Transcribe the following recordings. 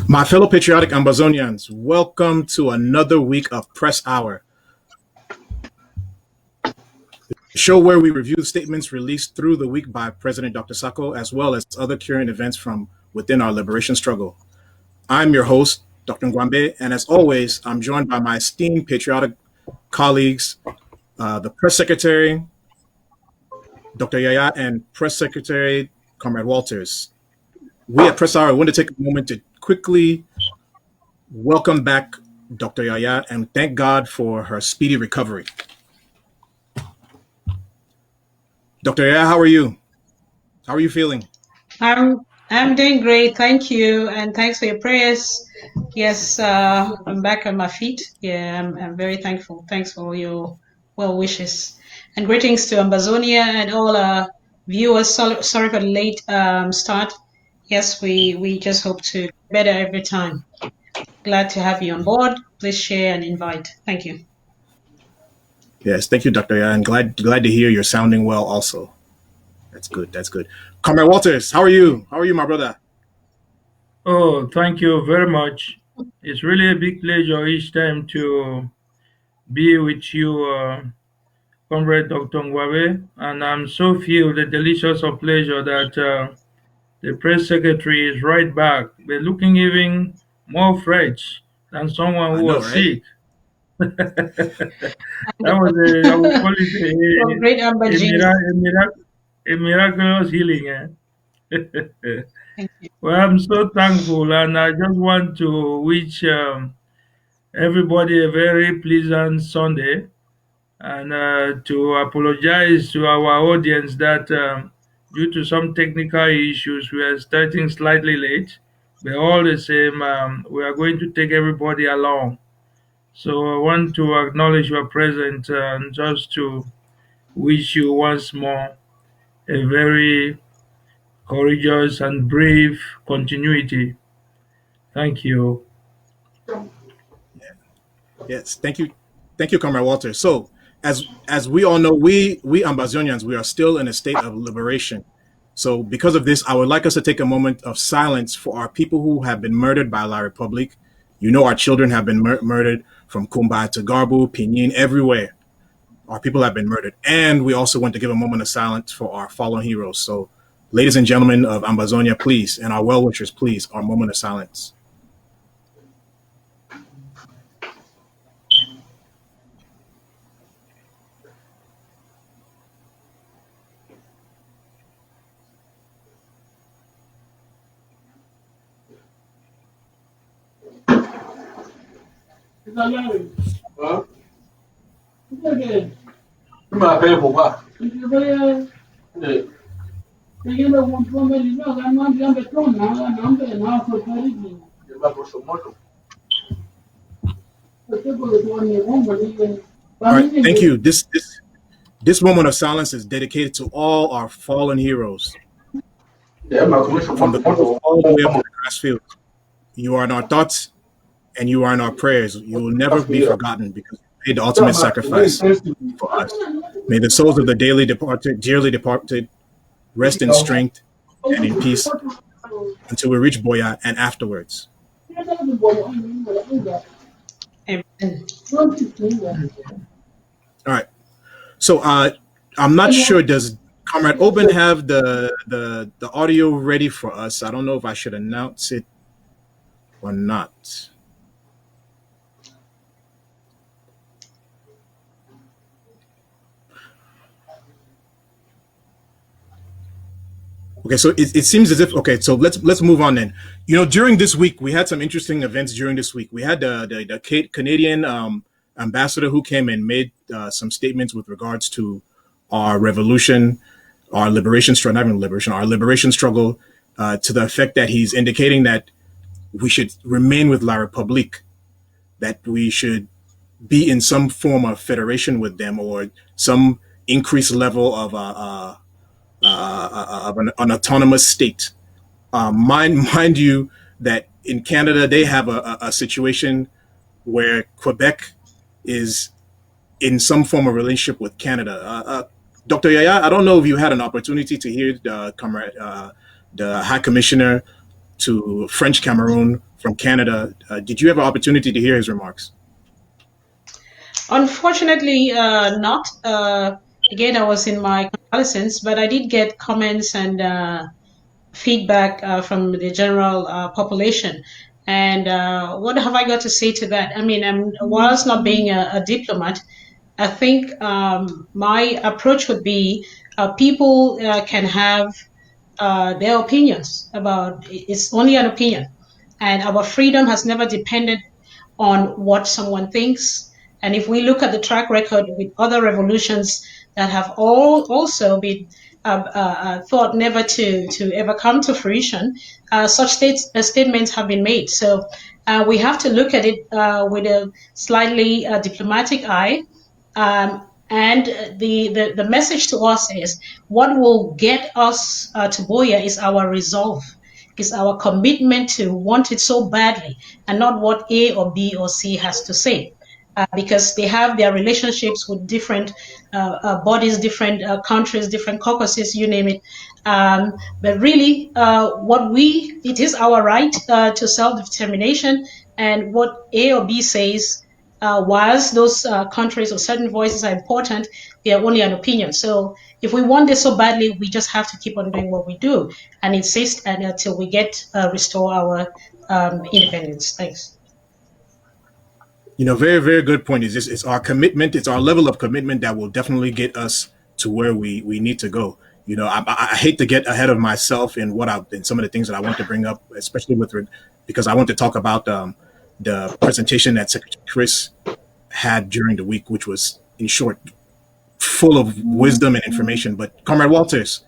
My fellow patriotic Ambazonians, welcome to another week of Press Hour, the show where we review statements released through the week by President Dr. Sako, as well as other current events from within our liberation struggle. I'm your host, Dr. Ngwambe, and as always, I'm joined by my esteemed patriotic colleagues, the Press Secretary, Dr. Yaya, and Press Secretary, Comrade Walters. We at Press Hour want to take a moment to quickly welcome back Dr. Yaya and thank God for her speedy recovery. Dr. Yaya, how are you? How are you feeling? I'm doing great, thank you, and thanks for your prayers. Yes, I'm back on my feet. Yeah, I'm very thankful. Thanks for your well wishes and greetings to Ambazonia and all viewers. Sorry for the late start. Yes, we just hope to get better every time. Glad to have you on board. Please share and invite. Thank you. Yes, thank you, Dr. Yaya, and glad to hear you're sounding well also. That's good. That's good. Comrade Walters, how are you? How are you, my brother? Oh, thank you very much. It's really a big pleasure each time to be with you, Comrade Dr. Ngwabe, and I'm so filled the delicious of pleasure that the press secretary is right back. We're looking even more fresh than someone I who know, was right? sick. That was I would call it From great Amber a, Jeans. a miraculous healing. Thank you. Well, I'm so thankful, and I just want to wish everybody a very pleasant Sunday, and to apologize to our audience that due to some technical issues we are starting slightly late, but all the same we are going to take everybody along. So I want to acknowledge your presence and just to wish you once more a very courageous and brave continuity. Thank you. Yes, thank you, Comrade Walters. So, as we all know, we Ambazonians, we are still in a state of liberation. So, because of this, I would like us to take a moment of silence for our people who have been murdered by La Republique. You know, our children have been murdered from Kumba to Garbu, Pinyin, everywhere. Our people have been murdered. And we also want to give a moment of silence for our fallen heroes. So, ladies and gentlemen of Ambazonia, please, and our well wishers, please, our moment of silence. All right, thank you. This moment of silence is dedicated to all our fallen heroes, from the roof all the way up to the grass fields. You are in our thoughts and you are in our prayers. You will never be forgotten because you paid the ultimate sacrifice for us. May the souls of the dearly departed, rest in strength and in peace until we reach Boya and afterwards. Amen. All right. So I'm not sure. Does Comrade Oben have the audio ready for us? I don't know if I should announce it or not. Okay, so it seems as if okay, so let's move on then. You know, during this week we had some interesting events. During this week, we had the Canadian ambassador who came and made some statements with regards to our revolution, our liberation struggle, not even liberation, our liberation struggle, to the effect that he's indicating that we should remain with La République, that we should be in some form of federation with them or some increased level of an autonomous state. Mind you that in Canada they have a situation where Quebec is in some form of relationship with Canada. Dr. Yaya, I don't know if you had an opportunity to hear the High Commissioner to French Cameroon from Canada. Did you have an opportunity to hear his remarks? Unfortunately, not. Again, I was in my convalescence, but I did get comments and feedback from the general population. And what have I got to say to that? I mean, whilst not being a diplomat, I think my approach would be people can have their opinions about it's only an opinion, and our freedom has never depended on what someone thinks. And if we look at the track record with other revolutions that have all also been thought never to ever come to fruition, such statements have been made. So we have to look at it with a slightly diplomatic eye. And the message to us is what will get us to Boya is our resolve, is our commitment to want it so badly, and not what A or B or C has to say. Because they have their relationships with different bodies, different countries, different caucuses, you name it. But really, it is our right to self-determination, and what A or B says, whilst those countries or certain voices are important, they are only an opinion. So if we want this so badly, we just have to keep on doing what we do and insist until we get restore our independence. Thanks. Very, very good point. Is this? It's our commitment. It's our level of commitment that will definitely get us to where we need to go. I hate to get ahead of myself in in some of the things that I want to bring up, especially because I want to talk about the presentation that Secretary Chris had during the week, which was, in short, full of wisdom and information. But Comrade Walters,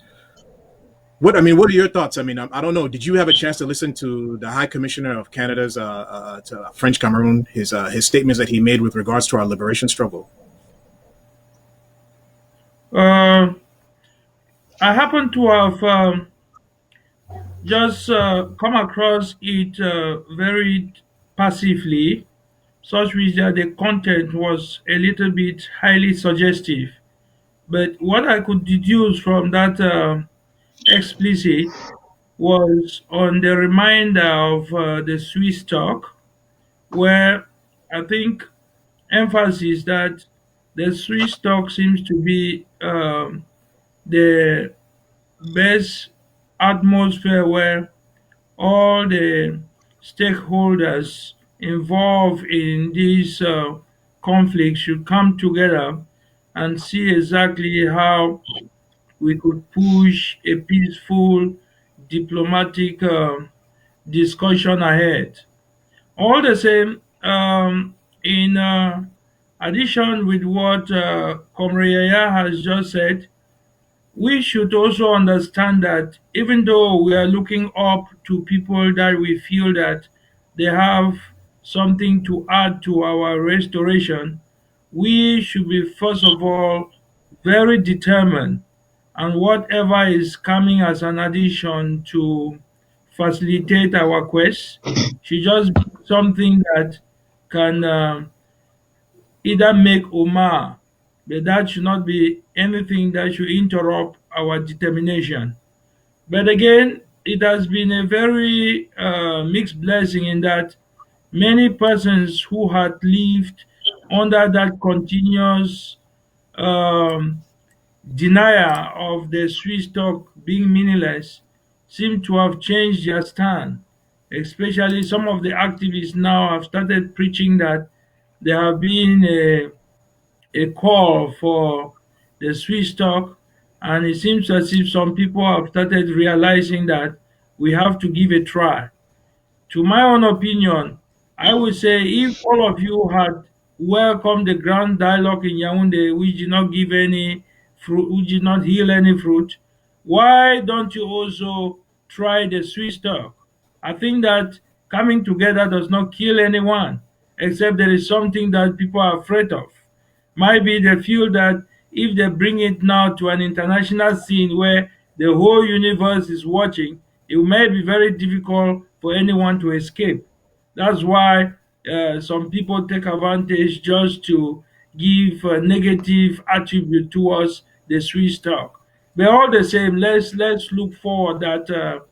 what are your thoughts? I don't know. Did you have a chance to listen to the High Commissioner of Canada's to French Cameroon, his statements that he made with regards to our liberation struggle? Uh, I happen to have just come across it very passively, such which that the content was a little bit highly suggestive. But what I could deduce from that explicit was on the reminder of the Swiss talk, where I think emphasis that the Swiss talk seems to be the best atmosphere where all the stakeholders involved in this conflict should come together and see exactly how we could push a peaceful diplomatic discussion ahead. All the same, in addition with what Comrade Yaya has just said, we should also understand that even though we are looking up to people that we feel that they have something to add to our restoration, we should be first of all very determined, and whatever is coming as an addition to facilitate our quest should just be something that can either make or mar, but that should not be anything that should interrupt our determination. But again, it has been a very mixed blessing in that many persons who had lived under that continuous um, denial of the Swiss talk being meaningless seem to have changed their stand. Especially some of the activists now have started preaching that there have been a call for the Swiss talk, and it seems as if some people have started realizing that we have to give a try. To my own opinion, I would say if all of you had welcomed the grand dialogue in Yaoundé, which did not give any fruit, which did not yield any fruit, why don't you also try the Swiss talk? I think that coming together does not kill anyone, except there is something that people are afraid of. Maybe they feel that if they bring it now to an international scene where the whole universe is watching, it may be very difficult for anyone to escape. That's why some people take advantage just to give a negative attribute towards the Swiss talk. But all the same, let's look forward that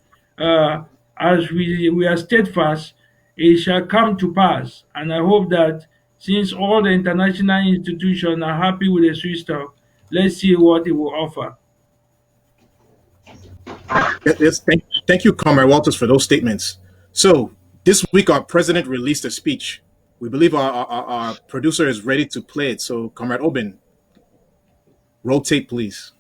as we are steadfast it shall come to pass. And I hope that since all the international institutions are happy with the Swiss stock, let's see what it will offer. Yes, thank you, Comrade Walters, for those statements. So this week, our president released a speech. We believe our producer is ready to play it. So, Comrade Obin, rotate, please.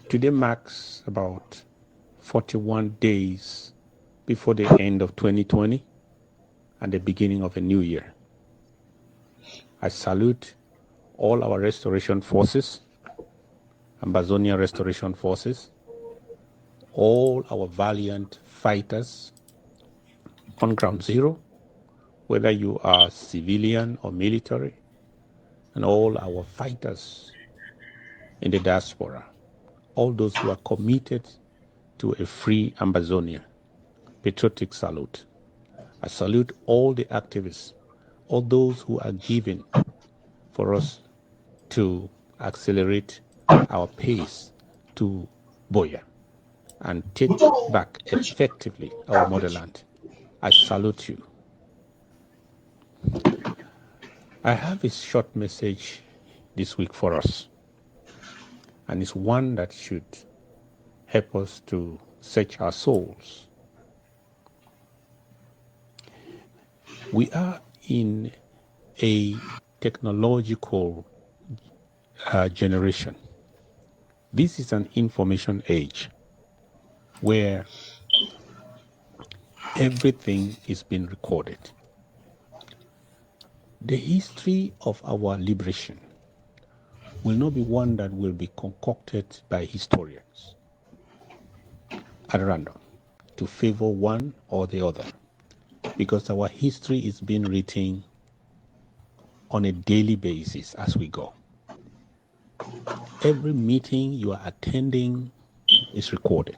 Today marks about 41 days before the end of 2020 and the beginning of a new year. I salute all our restoration forces, Ambazonia restoration forces, all our valiant fighters on ground zero, whether you are civilian or military, and all our fighters in the diaspora, all those who are committed to a free Ambazonia. Patriotic salute. I salute all the activists, all those who are giving for us to accelerate our pace to Boya and take back effectively our motherland. I salute you. I have a short message this week for us, and it's one that should help us to search our souls. We are in a technological generation. This is an information age where everything is being recorded. The history of our liberation will not be one that will be concocted by historians at random to favor one or the other, because our history is being written on a daily basis as we go. Every meeting you are attending is recorded.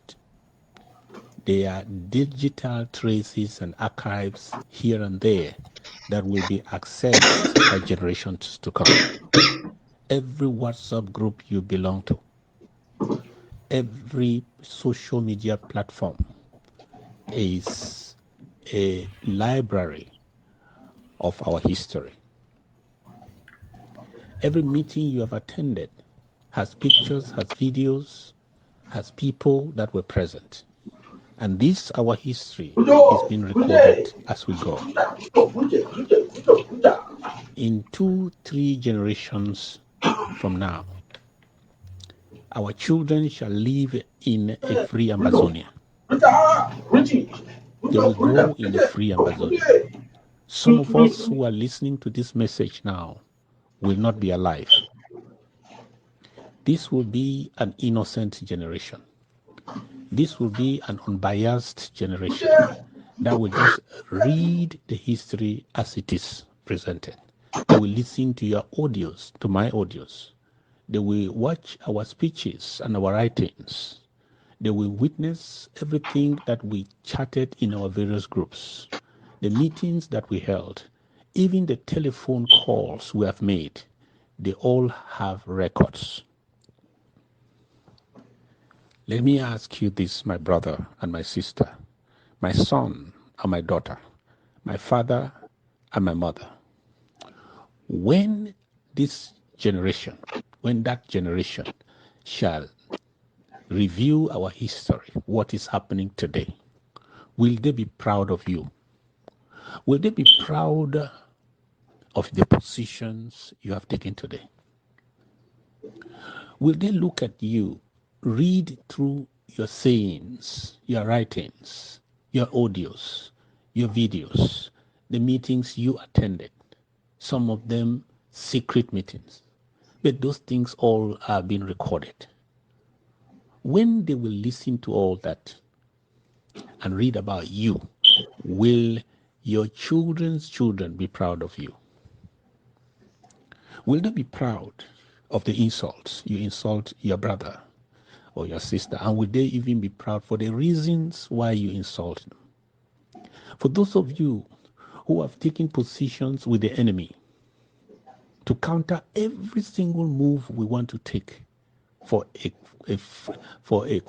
There are digital traces and archives here and there that will be accessed by generations to come. Every WhatsApp group you belong to, every social media platform is a library of our history. Every meeting you have attended has pictures, has videos, has people that were present. And this, our history, is being recorded as we go. In 2-3 generations from now, our children shall live in a free Ambazonia. They will grow in a free Ambazonia. Some of us who are listening to this message now will not be alive. This will be an innocent generation. This will be an unbiased generation that will just read the history as it is presented. They will listen to your audios, to my audios. They will watch our speeches and our writings. They will witness everything that we chatted in our various groups, the meetings that we held, even the telephone calls we have made. They all have records. Let me ask you this, my brother and my sister, my son and my daughter, my father and my mother. When that generation shall review our history, what is happening today, will they be proud of you? Will they be proud of the positions you have taken today? Will they look at you, read through your sayings, your writings, your audios, your videos, the meetings you attended, some of them secret meetings, but those things all are being recorded. When they will listen to all that and read about you, will your children's children be proud of you? Will they be proud of the insults you insult your brother or your sister? And will they even be proud for the reasons why you insult them? For those of you who have taken positions with the enemy to counter every single move we want to take for a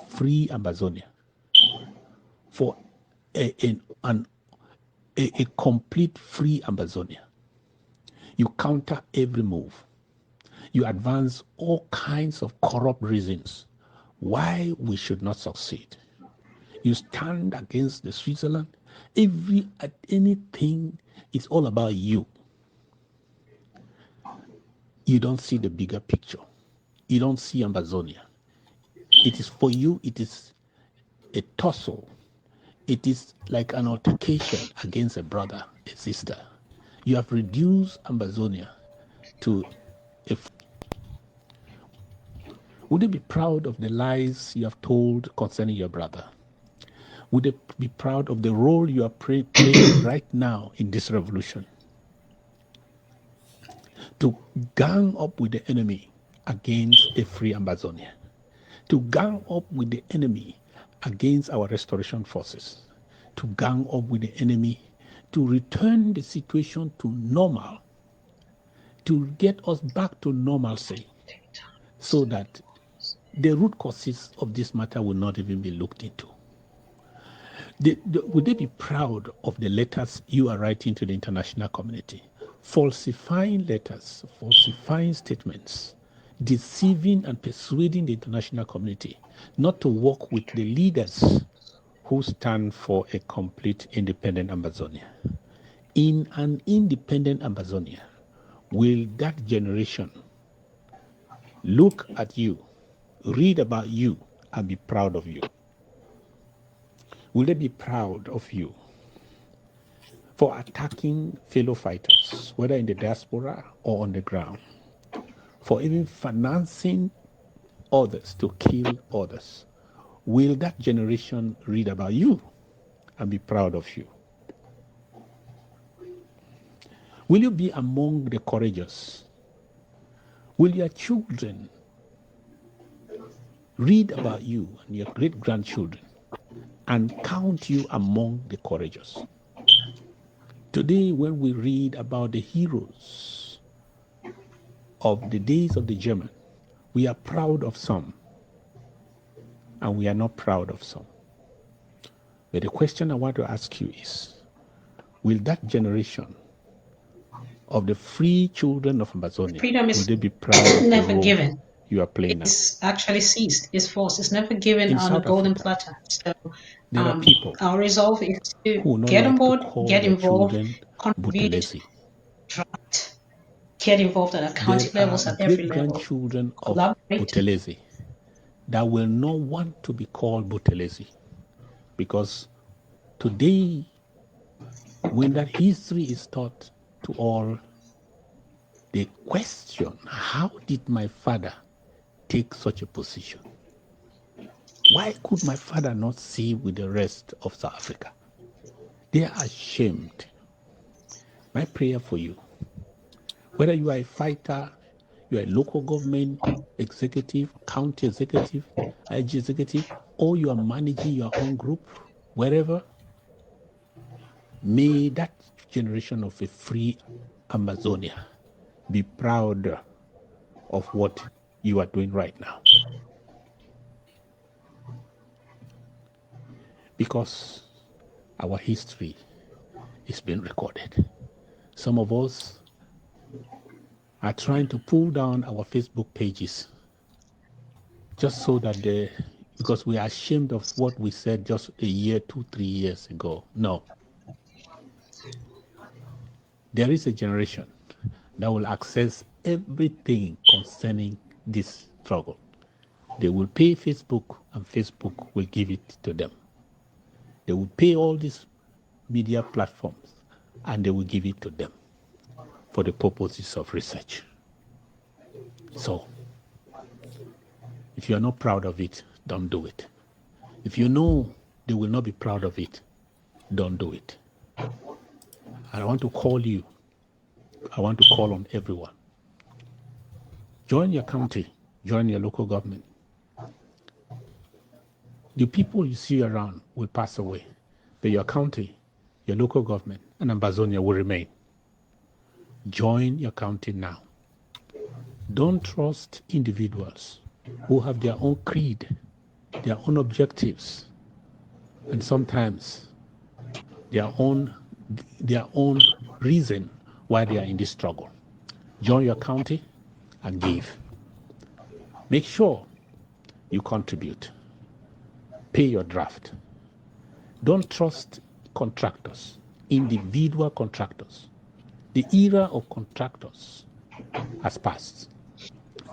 free Ambazonia, for a complete free Ambazonia, you counter every move. You advance all kinds of corrupt reasons why we should not succeed. You stand against the Switzerland. Anything is all about you. You don't see the bigger picture. You don't see Ambazonia. It is for you, it is a tussle. It is like an altercation against a brother, a sister. You have reduced Ambazonia to a. Would you be proud of the lies you have told concerning your brother? Would you be proud of the role you are playing right now in this revolution? To gang up with the enemy against a free Ambazonia. To gang up with the enemy against our restoration forces. To gang up with the enemy to return the situation to normal. To get us back to normalcy so that the root causes of this matter will not even be looked into. Would they be proud of the letters you are writing to the international community? Falsifying letters, falsifying statements, deceiving and persuading the international community not to work with the leaders who stand for a complete independent Ambazonia. In an independent Ambazonia, will that generation look at you, read about you, and be proud of you? Will they be proud of you for attacking fellow fighters, whether in the diaspora or on the ground, for even financing others to kill others? Will that generation read about you and be proud of you? Will you be among the courageous? Will your children read about you and your great-grandchildren and count you among the courageous? Today, when we read about the heroes of the days of the German, we are proud of some and we are not proud of some. But the question I want to ask you is, will that generation of the free children of Ambazonia, Freedom will is they be proud of the never role given. you are playing now? It's actually seized. It's forced. It's never given In on a South golden Africa, platter. So there are people our resolve is to who would not get on like to board, call get their involved, children contribute, Buthelezi. draft, get involved at There county are levels at every level, great-grandchildren of collaborate. Buthelezi that will not want to be called Buthelezi, because today, when that history is taught to all, they question, how did my father take such a position? Why could my father not see with the rest of South Africa? They are ashamed. My prayer for you, whether you are a fighter, you are a local government executive, county executive, IG executive, or you are managing your own group, wherever, may that generation of a free Amazonia be proud of what you are doing right now. Because our history is being recorded. Some of us are trying to pull down our Facebook pages just so that because we are ashamed of what we said just a year, 2, 3 years ago. No. There is a generation that will access everything concerning this struggle. They will pay Facebook, and Facebook will give it to them. They will pay all these media platforms, and they will give it to them for the purposes of research. So, if you are not proud of it, don't do it. If you know they will not be proud of it, don't do it. And I want to call you. I want to call on everyone. Join your county. Join your local government. The people you see around will pass away, but your county, your local government, and Ambazonia will remain. Join your county now. Don't trust individuals who have their own creed, their own objectives, and sometimes their own reason why they are in this struggle. Join your county and give. Make sure you contribute. Pay your draft. Don't trust contractors, individual contractors. The era of contractors has passed.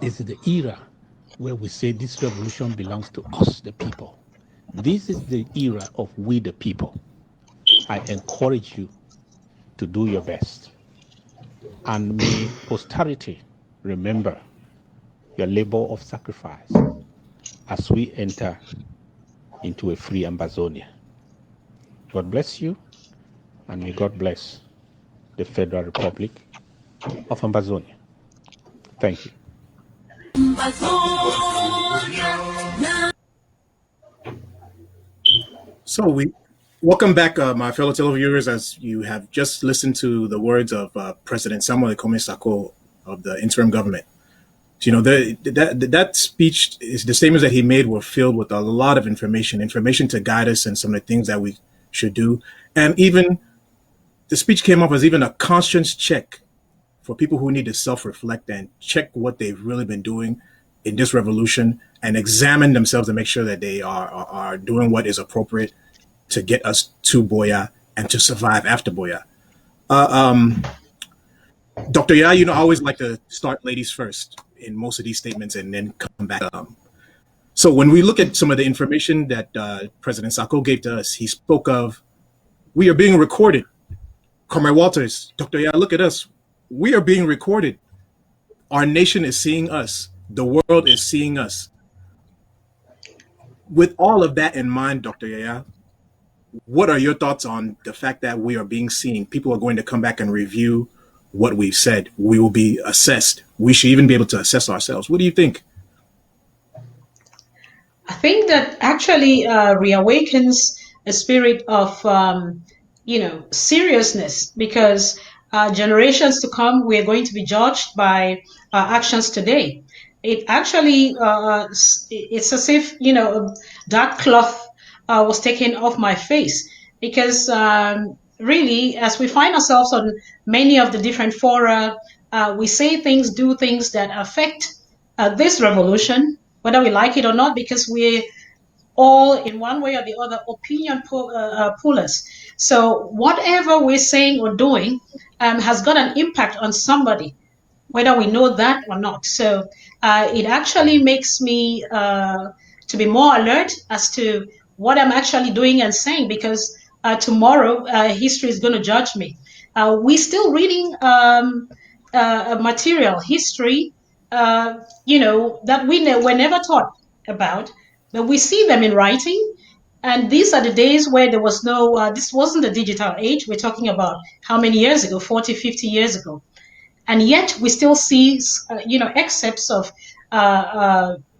This is the era where we say this revolution belongs to us, the people. This is the era of we, the people. I encourage you to do your best. And may posterity remember your labor of sacrifice as we enter into a free Ambazonia. God bless you, and may God bless the Federal Republic of Ambazonia. Thank you. So we welcome back, my fellow televiewers, as you have just listened to the words of President Samuel Ekome Sako of the interim government. You know, that speech, is the statements that he made were filled with a lot of information to guide us in some of the things that we should do. And even the speech came off as even a conscience check for people who need to self-reflect and check what they've really been doing in this revolution and examine themselves to make sure that they are doing what is appropriate to get us to Boya and to survive after Boya. Dr. Ya, you know, I always like to start ladies first in most of these statements and then come back. So when we look at some of the information that President Sako gave to us, he spoke of, we are being recorded. Comrade Walters, Dr. Ya, look at us. We are being recorded. Our nation is seeing us. The world is seeing us. With all of that in mind, Dr. Yaya, what are your thoughts on the fact that we are being seen? People are going to come back and review what we've said. We will be assessed. We should even be able to assess ourselves. What do you think? I think that actually reawakens a spirit of, seriousness, because generations to come, we are going to be judged by our actions today. It actually, it's as if, a dark cloth was taken off my face, because really, as we find ourselves on many of the different fora, we say things, do things that affect this revolution, whether we like it or not, because we're all, in one way or the other, opinion pullers. So whatever we're saying or doing has got an impact on somebody, whether we know that or not. So it actually makes me to be more alert as to what I'm actually doing and saying, because tomorrow history is going to judge me. We're still reading material, history, that we were never taught about, but we see them in writing. And these are the days where there was no, this wasn't the digital age. We're talking about how many years ago, 40, 50 years ago. And yet we still see, excerpts of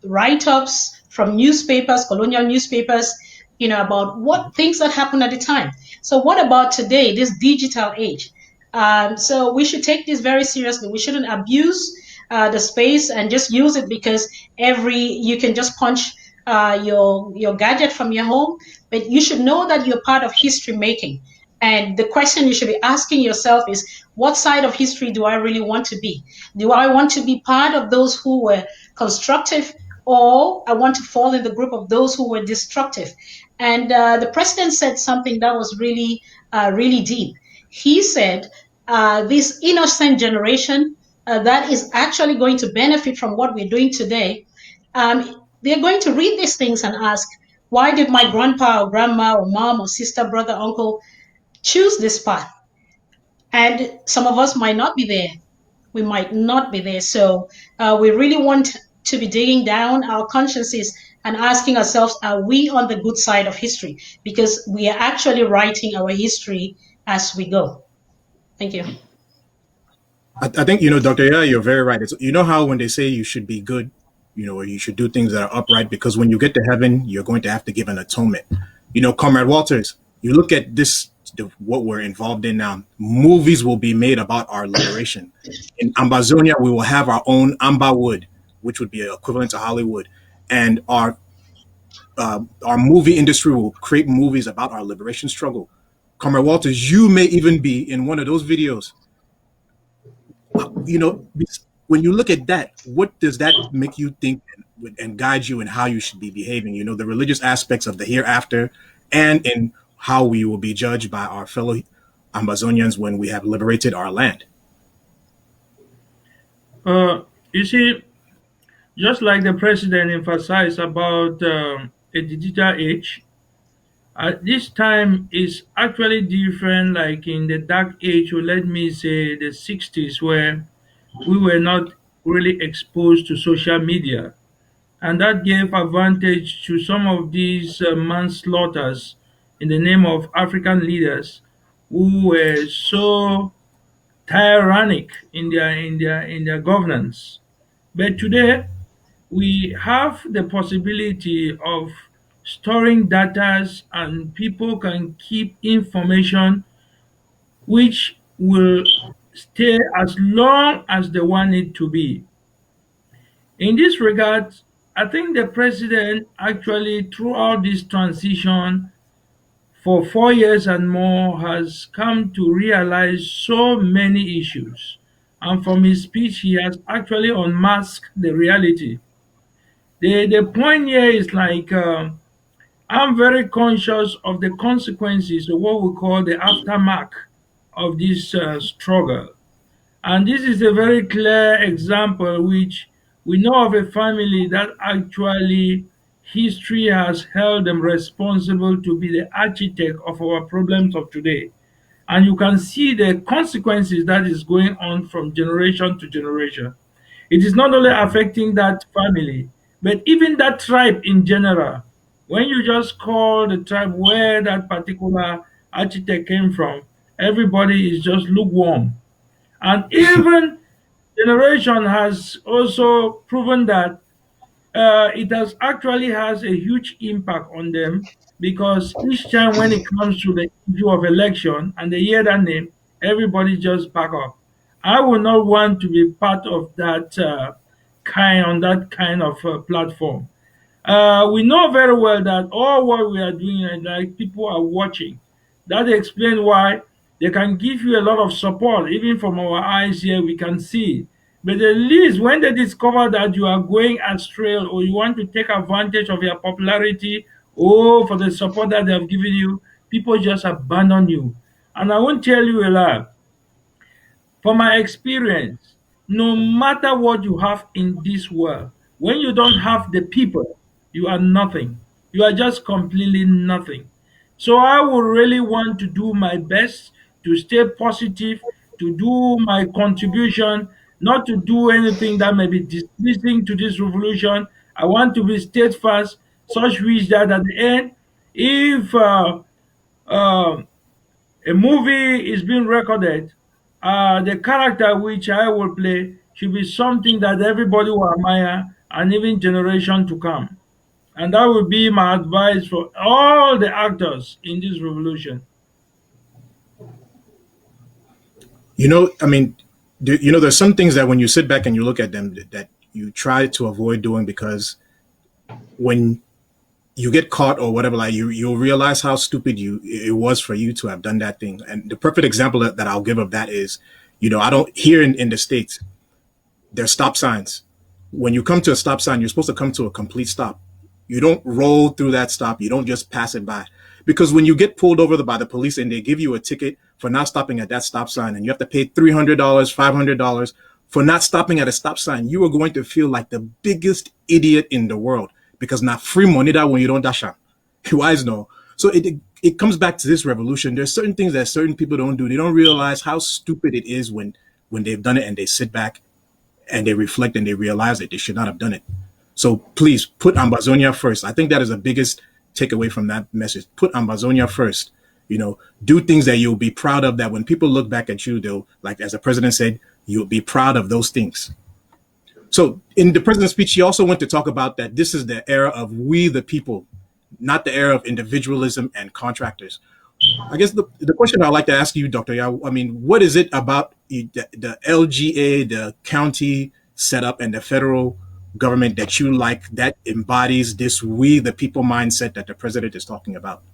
write-ups from newspapers, colonial newspapers, about what things that happened at the time. So what about today, this digital age? So we should take this very seriously. We shouldn't abuse the space and just use it because you can just punch your gadget from your home, but you should know that you're part of history making. And the question you should be asking yourself is, what side of history do I really want to be? Do I want to be part of those who were constructive, or I want to fall in the group of those who were destructive? And the president said something that was really, really deep. He said, this innocent generation that is actually going to benefit from what we're doing today, they're going to read these things and ask, why did my grandpa or grandma or mom or sister, brother, uncle choose this path? And some of us might not be there. We might not be there. So we really want to be digging down our consciences and asking ourselves, are we on the good side of history? Because we are actually writing our history as we go. Thank you. I think, Dr. Ya, you're very right. You know how when they say you should be good, or you should do things that are upright, because when you get to heaven, you're going to have to give an atonement. Comrade Walters, you look at this, what we're involved in now. Movies will be made about our liberation. In Ambazonia, we will have our own Amba Wood, which would be equivalent to Hollywood, and our movie industry will create movies about our liberation struggle. Comrade Walters, you may even be in one of those videos. You know, when you look at that, what does that make you think and guide you in how you should be behaving? The religious aspects of the hereafter, and in how we will be judged by our fellow Ambazonians when we have liberated our land. You see, just like the president emphasized about a digital age, this time is actually different, like in the dark age, or let me say the 60s, where we were not really exposed to social media. And that gave advantage to some of these manslaughters in the name of African leaders who were so tyrannic in their governance. But today we have the possibility of storing data, and people can keep information which will stay as long as they want it to be. In this regard, I think the president actually, throughout this transition for 4 years and more, has come to realize so many issues. And from his speech, he has actually unmasked the reality. The point here is like, I'm very conscious of the consequences of what we call the aftermath of this struggle. And this is a very clear example which we know of a family that actually history has held them responsible to be the architect of our problems of today. And you can see the consequences that is going on from generation to generation. It is not only affecting that family, but even that tribe in general. When you just call the tribe where that particular architect came from, everybody is just lukewarm. And even generation has also proven that it has actually has a huge impact on them, because each time when it comes to the issue of election and they hear that name, everybody just back up. I would not want to be part of that kind of platform. We know very well that all what we are doing, like people are watching. That explains why they can give you a lot of support, even from our eyes here, we can see. But at least when they discover that you are going astray, or you want to take advantage of your popularity, or for the support that they have given you, people just abandon you. And I won't tell you a lie. From my experience, no matter what you have in this world, when you don't have the people, you are nothing. You are just completely nothing. So I would really want to do my best to stay positive, to do my contribution, not to do anything that may be displeasing to this revolution. I want to be steadfast, such which that at the end, if uh, a movie is being recorded, the character which I will play should be something that everybody will admire, and even generation to come. And that will be my advice for all the actors in this revolution. I mean, there's some things that when you sit back and you look at them, that you try to avoid doing, because when you get caught or whatever, like you'll realize how stupid it was for you to have done that thing. And the perfect example that I'll give of that is, I don't, here in the States, there's stop signs. When you come to a stop sign, you're supposed to come to a complete stop. You don't roll through that stop. You don't just pass it by. Because when you get pulled over by the police and they give you a ticket for not stopping at that stop sign, and you have to pay $300, $500 for not stopping at a stop sign, you are going to feel like the biggest idiot in the world, because not free money that when you don't dash out. You guys know. So it comes back to this revolution. There's certain things that certain people don't do. They don't realize how stupid it is when they've done it, and they sit back and they reflect and they realize that they should not have done it. So please put Ambazonia first. I think that is the biggest takeaway from that message. Put Ambazonia first. Do things that you'll be proud of, that when people look back at you, they'll, like as the president said, you'll be proud of those things. So in the president's speech, he also went to talk about that this is the era of we the people, not the era of individualism and contractors. I guess the question I'd like to ask you, Dr. Yao, I mean, what is it about the LGA, the county setup, and the federal government that you like that embodies this we the people mindset that the president is talking about?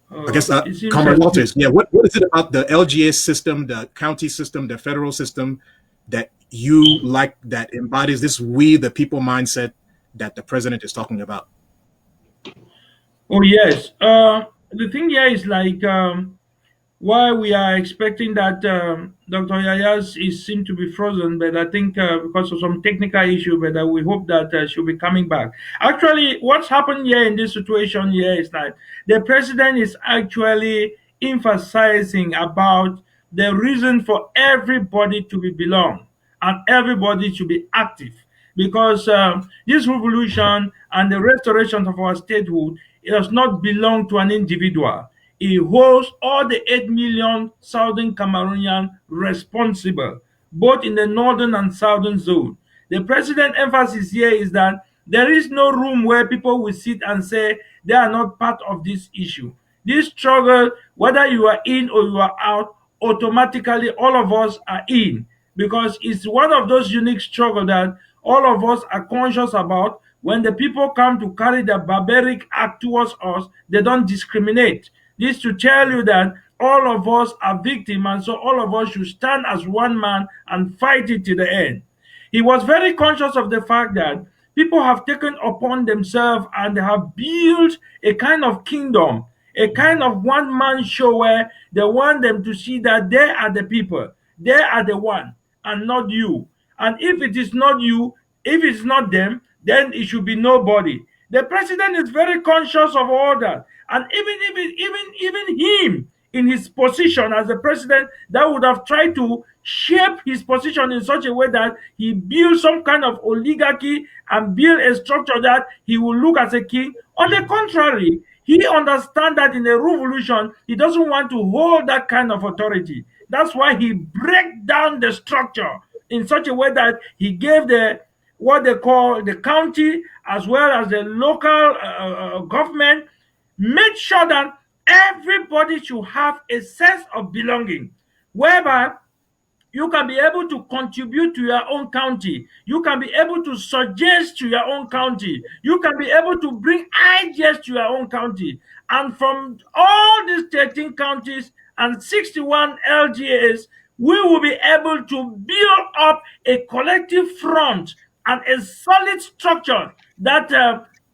I guess, It seems Comrade as Walters, yeah, what is it about the LGA system, the county system, the federal system that you like that embodies this we the people mindset that the president is talking about? oh yes. The thing here is like why we are expecting that Dr. Yayas is seem to be frozen, but I think because of some technical issue, but we hope that she'll be coming back. Actually, what's happened here in this situation here is that the president is actually emphasizing about the reason for everybody to be belong and everybody to be active because this revolution and the restoration of our statehood does not belong to an individual. It holds all the 8 million southern Cameroonians responsible, both in the northern and southern zone. The president emphasis here is that there is no room where people will sit and say they are not part of this issue. This struggle, whether you are in or you are out, automatically all of us are in because it's one of those unique struggles that all of us are conscious about. When the people come to carry the barbaric act towards us, they don't discriminate. This to tell you that all of us are victims, and so all of us should stand as one man and fight it to the end. He was very conscious of the fact that people have taken upon themselves and they have built a kind of kingdom, a kind of one man show where they want them to see that they are the people, they are the one, and not you. And if it is not you, if it's not them, then it should be nobody. The president is very conscious of all that. And even him in his position as the president, that would have tried to shape his position in such a way that he build some kind of oligarchy and build a structure that he will look as a king. On the contrary, he understands that in a revolution, he doesn't want to hold that kind of authority. That's why he break down the structure in such a way that he gave the what they call the county as well as the local government, made sure that everybody should have a sense of belonging, whereby you can be able to contribute to your own county. You can be able to suggest to your own county. You can be able to bring ideas to your own county. And from all these 13 counties and 61 LGAs, we will be able to build up a collective front and a solid structure that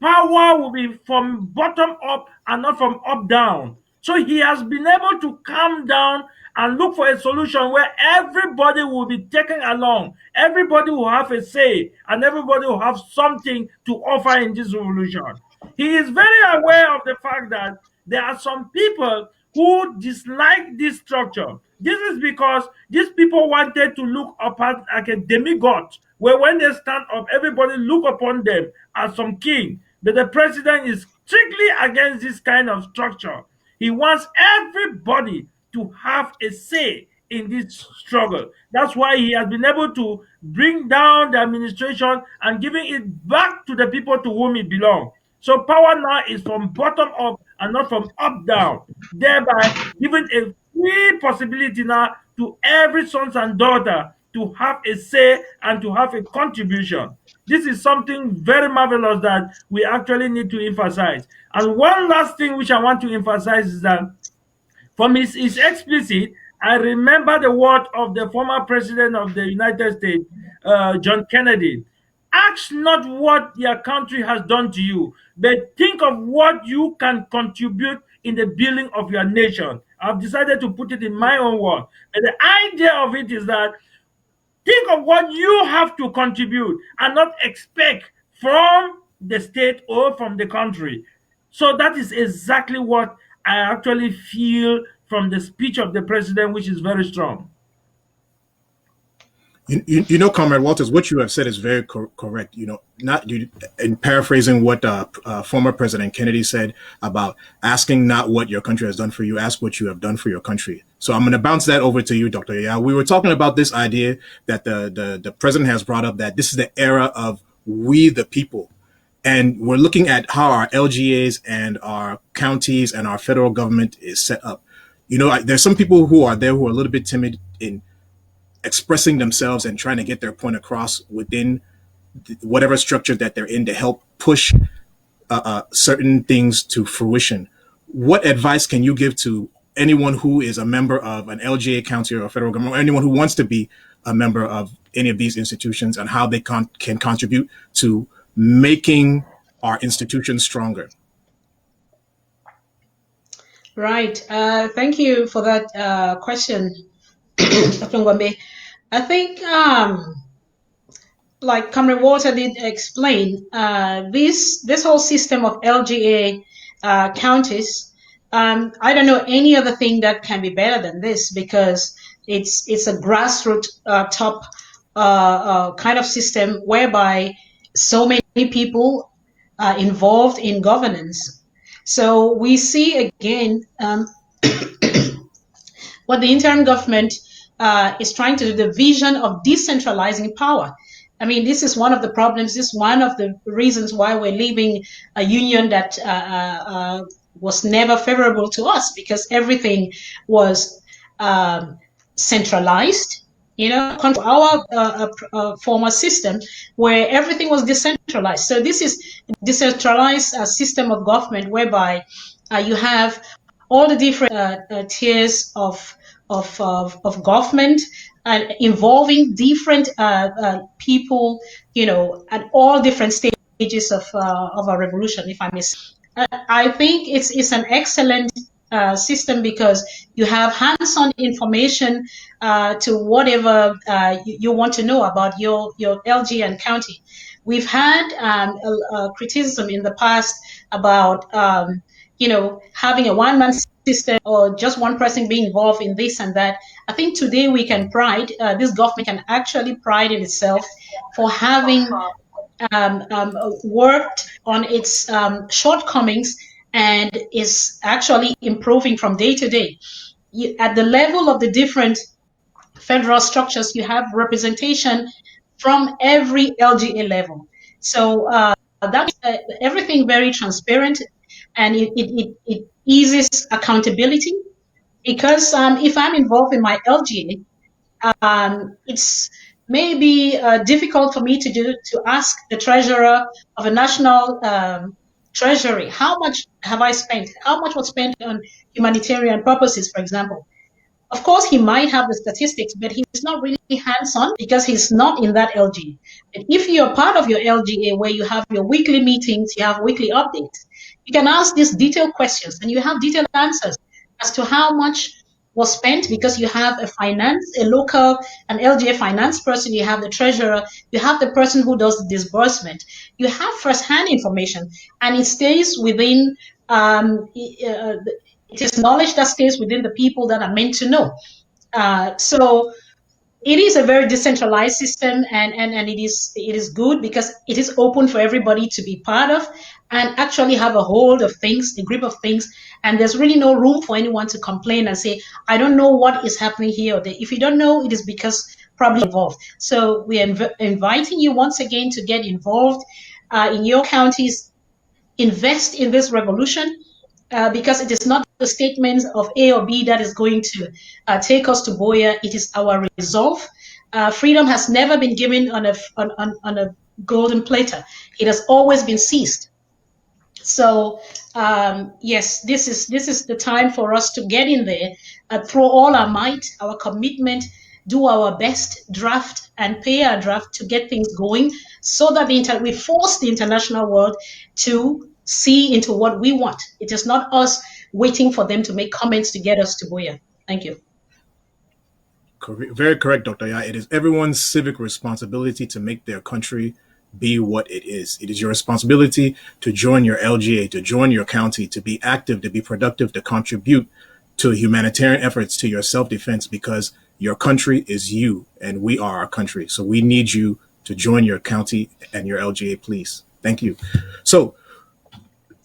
power will be from bottom up and not from up down. So he has been able to calm down and look for a solution where everybody will be taken along. Everybody will have a say and everybody will have something to offer in this revolution. He is very aware of the fact that there are some people who dislike this structure. This is because these people wanted to look upon like a demigod, where when they stand up, everybody look upon them as some king. But the president is strictly against this kind of structure. He wants everybody to have a say in this struggle. That's why he has been able to bring down the administration and giving it back to the people to whom it belongs. So power now is from bottom up and not from up down, thereby giving a free possibility now to every sons and daughter to have a say and to have a contribution. This is something very marvelous that we actually need to emphasize. And one last thing which I want to emphasize is that from his explicit, I remember the word of the former president of the United States, John Kennedy. Ask not what your country has done to you, but think of what you can contribute in the building of your nation. I've decided to put it in my own word. But the idea of it is that think of what you have to contribute and not expect from the state or from the country. So that is exactly what I actually feel from the speech of the president, which is very strong. Comrade Walters, what you have said is very correct. Not you, in paraphrasing what former President Kennedy said about asking not what your country has done for you, ask what you have done for your country. So I'm going to bounce that over to you, Dr. Yeah. We were talking about this idea that the president has brought up, that this is the era of we the people. And we're looking at how our LGAs and our counties and our federal government is set up. There's some people who are there who are a little bit timid in expressing themselves and trying to get their point across within whatever structure that they're in to help push certain things to fruition. What advice can you give to anyone who is a member of an LGA county or a federal government, or anyone who wants to be a member of any of these institutions, and how they can contribute to making our institutions stronger? Right. Thank you for that question, Dr. Ngwambe. I think, like Comrade Walter did explain, this whole system of LGA counties, I don't know any other thing that can be better than this, because it's a grassroots top kind of system whereby so many people are involved in governance. So we see again what the interim government is trying to do, the vision of decentralizing power. I mean, this is one of the problems. This is one of the reasons why we're leaving a union that was never favorable to us, because everything was centralized. Our former system where everything was decentralized. So this is a decentralized system of government whereby you have all the different tiers of government involving different people, at all different stages of a revolution, if I may say. I think it's an excellent system, because you have hands-on information to whatever you want to know about your LG and county. We've had criticism in the past about having a one-man system or just one person being involved in this and that. I think today we can pride, this government can actually pride in itself for having worked on its shortcomings and is actually improving from day to day. At the level of the different federal structures, you have representation from every LGA level. So that's everything very transparent, and it eases accountability, because if I'm involved in my LGA, it's maybe difficult for me to ask the treasurer of a national treasury, how much have I spent? How much was spent on humanitarian purposes, for example? Of course, he might have the statistics, but he's not really hands-on because he's not in that LGA. But if you're part of your LGA where you have your weekly meetings, you have weekly updates, you can ask these detailed questions and you have detailed answers as to how much was spent, because you have an LGA finance person, you have the treasurer, you have the person who does the disbursement. You have first-hand information, and it stays within it is knowledge that stays within the people that are meant to know. So it is a very decentralized system, and it is good because it is open for everybody to be part of and actually have a hold of things, a grip of things. And there's really no room for anyone to complain and say, I don't know what is happening here or there. If you don't know, it is because probably involved. So we are inviting you once again to get involved in your counties, invest in this revolution. Because it is not the statements of A or B that is going to take us to Boya. It is our resolve. Freedom has never been given on a golden platter. It has always been seized. So yes, this is the time for us to get in there, throw all our might, our commitment, do our best, draft and pay our draft to get things going, so that we force the international world to see into what we want. It is not us waiting for them to make comments to get us to Boya. Thank you. Very correct, Dr. Ya. It is everyone's civic responsibility to make their country be what it is. It is your responsibility to join your LGA, to join your county, to be active, to be productive, to contribute to humanitarian efforts, to your self-defense, because Your country is you, and we are our country. So we need you to join your county and your LGA, please. Thank you. So,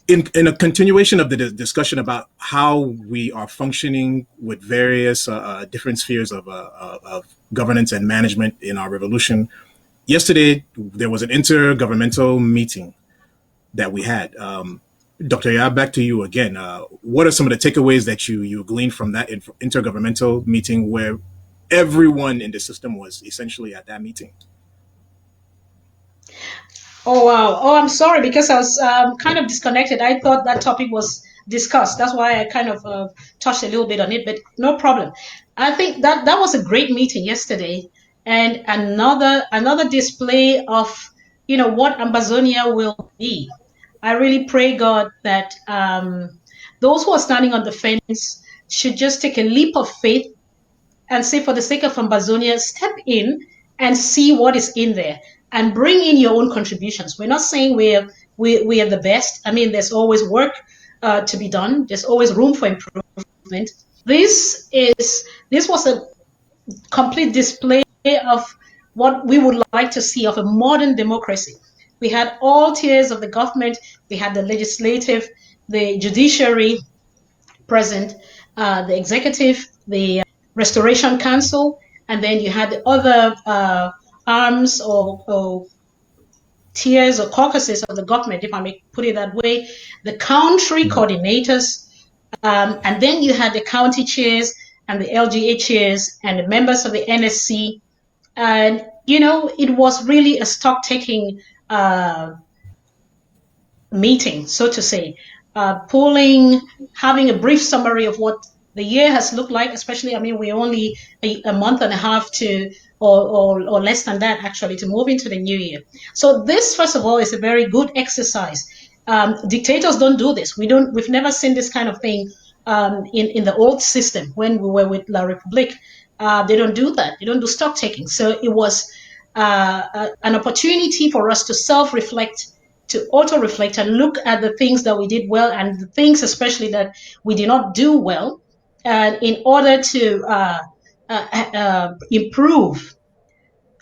in a continuation of the discussion about how we are functioning with various different spheres of governance and management in our revolution, yesterday there was an intergovernmental meeting that we had. Dr. Yab, back to you again. What are some of the takeaways that you gleaned from that intergovernmental meeting where everyone in the system was essentially at that meeting? Oh wow. Oh, I'm sorry because I was kind of disconnected. I thought that topic was discussed. That's why I kind of touched a little bit on it, but no problem. I think that was a great meeting yesterday, and another display of what Ambazonia will be. I really pray God that those who are standing on the fence should just take a leap of faith and say, for the sake of Ambazonia, step in and see what is in there and bring in your own contributions. We're not saying we are the best. I mean, there's always work to be done. There's always room for improvement. This was a complete display of what we would like to see of a modern democracy. We had all tiers of the government. We had the legislative, the judiciary present, the executive, the Restoration Council, and then you had the other arms or tiers or caucuses of the government, if I may put it that way, the country coordinators, and then you had the county chairs and the LGA chairs and the members of the NSC. And, it was really a stock taking meeting, so to say, polling, having a brief summary of what the year has looked like, especially, I mean, we're only a month and a half or less than that, actually, to move into the new year. So this, first of all, is a very good exercise. Dictators don't do this. We've never seen this kind of thing in the old system when we were with La Republique. They don't do that. They don't do stock taking. So it was an opportunity for us to self-reflect, to auto-reflect and look at the things that we did well and the things especially that we did not do well, and in order to improve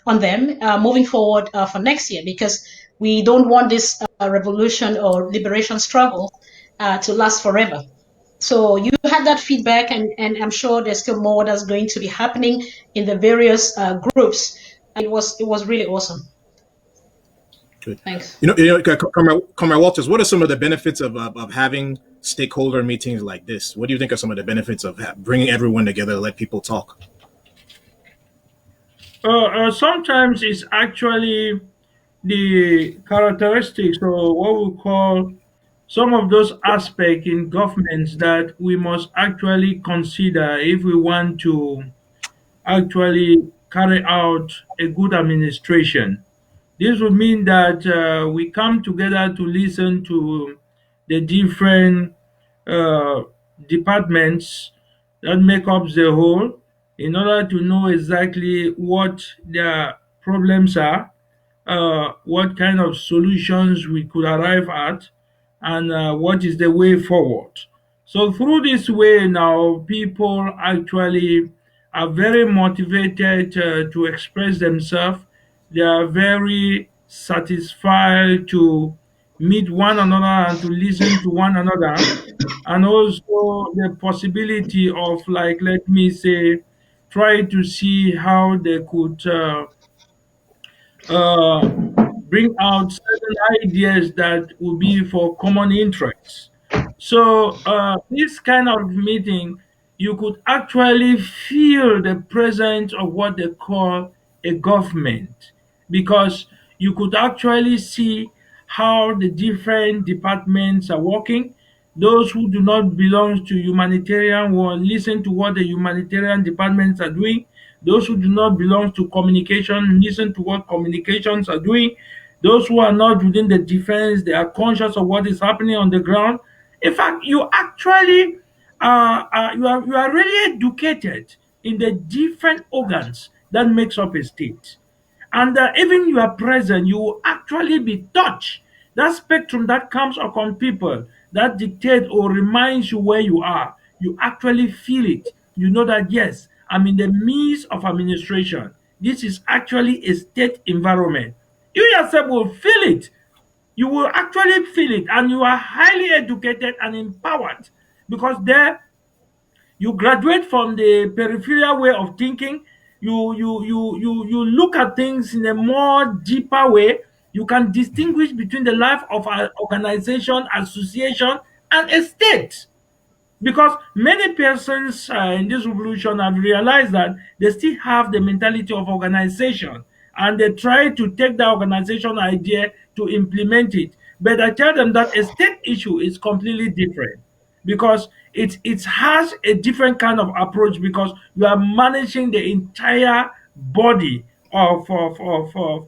on them moving forward for next year, because we don't want this revolution or liberation struggle to last forever. So you had that feedback, and I'm sure there's still more that's going to be happening in the various groups. It was really awesome. Good. Thanks. Comrade Walters, what are some of the benefits of having stakeholder meetings like this? What do you think are some of the benefits of bringing everyone together to let people talk? Sometimes it's actually the characteristics or what we call some of those aspects in governments that we must actually consider if we want to actually carry out a good administration. This would mean that we come together to listen to the different uh, departments that make up the whole in order to know exactly what their problems are, what kind of solutions we could arrive at, and what is the way forward. So through this way now, people actually are very motivated to express themselves. They are very satisfied to meet one another and to listen to one another, and also the possibility of, like, let me say, try to see how they could uh, bring out certain ideas that will be for common interests. So, this kind of meeting, you could actually feel the presence of what they call a government, because you could actually see how the different departments are working. Those who do not belong to humanitarian will listen to what the humanitarian departments are doing. Those who do not belong to communication listen to what communications are doing. Those who are not within the defense, they are conscious of what is happening on the ground. In fact, you actually you are really educated in the different organs that makes up a state, and even you are present, you will actually be touched. That spectrum that comes upon people that dictate or reminds you where you are, you actually feel it. You know that, yes, I'm in the midst of administration. This is actually a state environment. You yourself will feel it. You will actually feel it, and you are highly educated and empowered because there you graduate from the peripheral way of thinking. You look at things in a more deeper way. You can distinguish between the life of an organization, association, and a state. Because many persons in this revolution have realized that they still have the mentality of organization, and they try to take the organization idea to implement it. But I tell them that a state issue is completely different because it has a different kind of approach because you are managing the entire body of a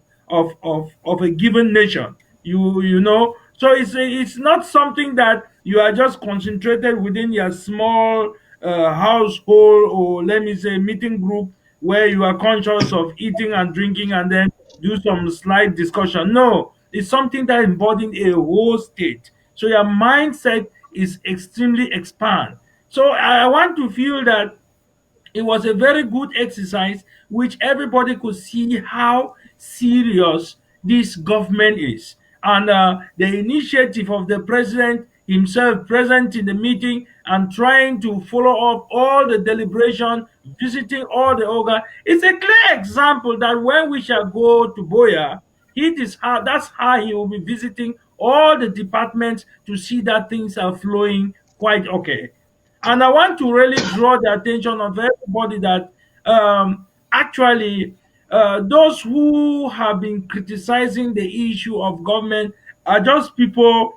given nation. You know, so it's not something that you are just concentrated within your small household, or let me say meeting group, where you are conscious of eating and drinking and then do some slight discussion. No, it's something that embodies a whole state. So your mindset is extremely expand. So I want to feel that it was a very good exercise which everybody could see how serious this government is. And the initiative of the president himself present in the meeting and trying to follow up all the deliberation, visiting all the organ, is a clear example that when we shall go to Boya, that's how he will be visiting all the departments to see that things are flowing quite okay. And I want to really draw the attention of everybody that actually those who have been criticizing the issue of government are just people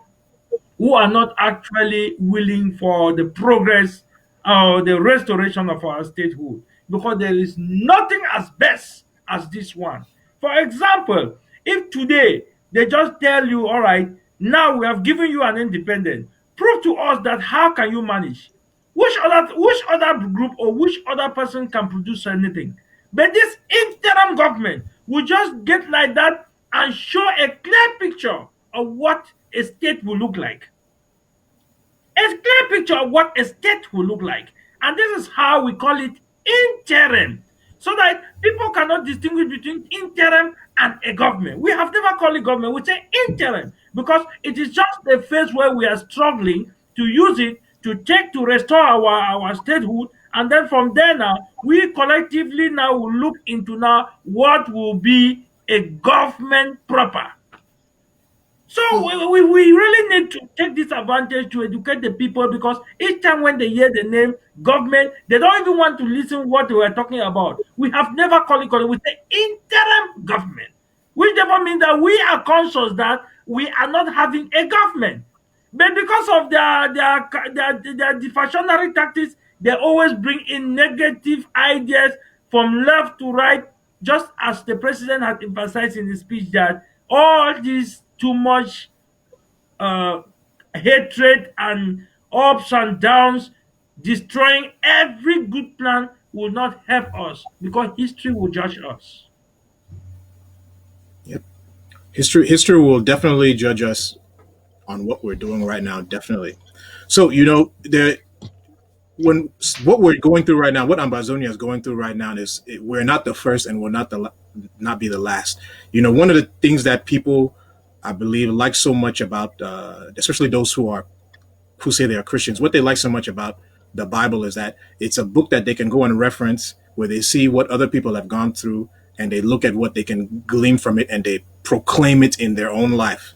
who are not actually willing for the progress or the restoration of our statehood, because there is nothing as best as this one. For example, if today they just tell you, all right, now we have given you an independent, prove to us that how can you manage? Which other group or which other person can produce anything? But this interim government will just get like that and show a clear picture of what a state will look like, a clear picture of what a state will look like. And this is how we call it interim. So that people cannot distinguish between interim and a government. We have never called it government, we say interim because it is just the phase where we are struggling to use it to take to restore our statehood. And then from there now, we collectively now will look into now what will be a government proper. So we really need to take this advantage to educate the people, because each time when they hear the name government, they don't even want to listen what we are talking about. We have never called it government. We say interim government, which therefore means that we are conscious that we are not having a government. But because of their deflationary tactics, they always bring in negative ideas from left to right, just as the president had emphasized in his speech that all this too much uh, hatred and ups and downs, destroying every good plan, will not help us because history will judge us. Yep. History will definitely judge us on what we're doing right now. Definitely. So there when what we're going through right now, what Ambazonia is going through right now is we're not the first and we're not be the last. One of the things that people, I believe, like so much about, especially those who say they are Christians, what they like so much about the Bible is that it's a book that they can go and reference, where they see what other people have gone through and they look at what they can glean from it and they proclaim it in their own life.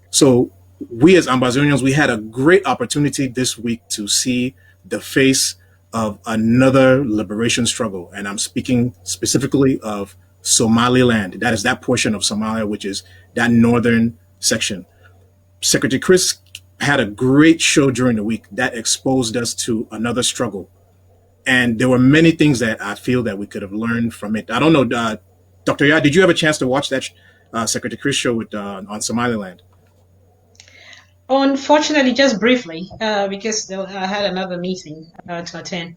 So we as Ambazonians, we had a great opportunity this week to see the face of another liberation struggle. And I'm speaking specifically of Somaliland. That is that portion of Somalia, which is that northern section. Secretary Chris had a great show during the week that exposed us to another struggle. And there were many things that I feel that we could have learned from it. I don't know, Dr. Ya, did you have a chance to watch that Secretary Chris show on Somaliland? Unfortunately, just briefly, because I had another meeting to attend.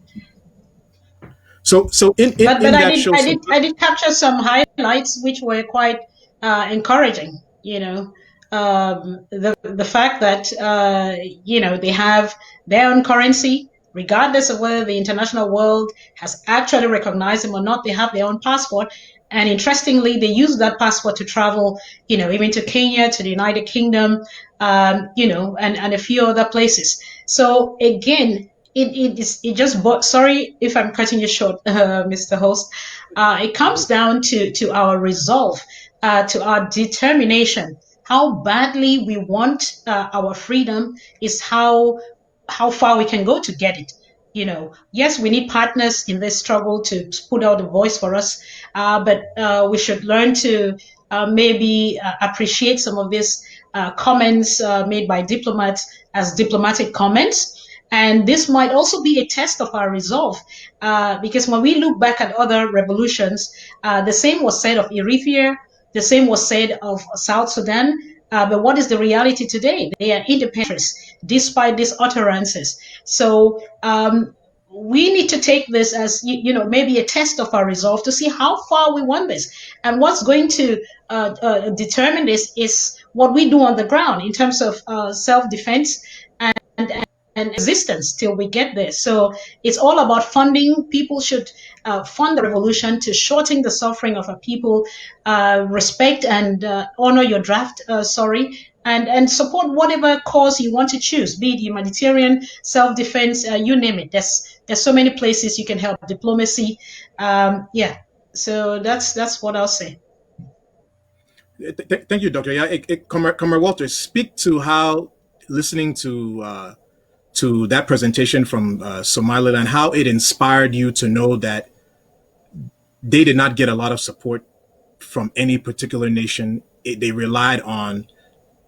So in that show, I did capture some highlights which were quite encouraging. The fact that they have their own currency, regardless of whether the international world has actually recognized them or not. They have their own passport. And interestingly, they use that passport to travel, even to Kenya, to the United Kingdom, and a few other places. So again, it just sorry if I'm cutting you short, Mr. Host. It comes down to our resolve, to our determination. How badly we want our freedom is how far we can go to get it. Yes, we need partners in this struggle to put out a voice for us, but we should learn to maybe appreciate some of these comments made by diplomats as diplomatic comments. And this might also be a test of our resolve, because when we look back at other revolutions, the same was said of Eritrea, the same was said of South Sudan. But what is the reality today? They are independent despite these utterances. So we need to take this as maybe a test of our resolve to see how far we want this. And what's going to determine this is what we do on the ground in terms of self-defense and resistance till we get there. So it's all about funding. People should fund the revolution to shorten the suffering of our people, respect and honor your draft, and support whatever cause you want to choose, be it humanitarian, self-defense, you name it. There's so many places you can help. Diplomacy, yeah. So that's what I'll say. Thank you, Doctor. Yeah, Comrade Walter, speak to how listening to that presentation from Somaliland, how it inspired you to know that they did not get a lot of support from any particular nation. They relied on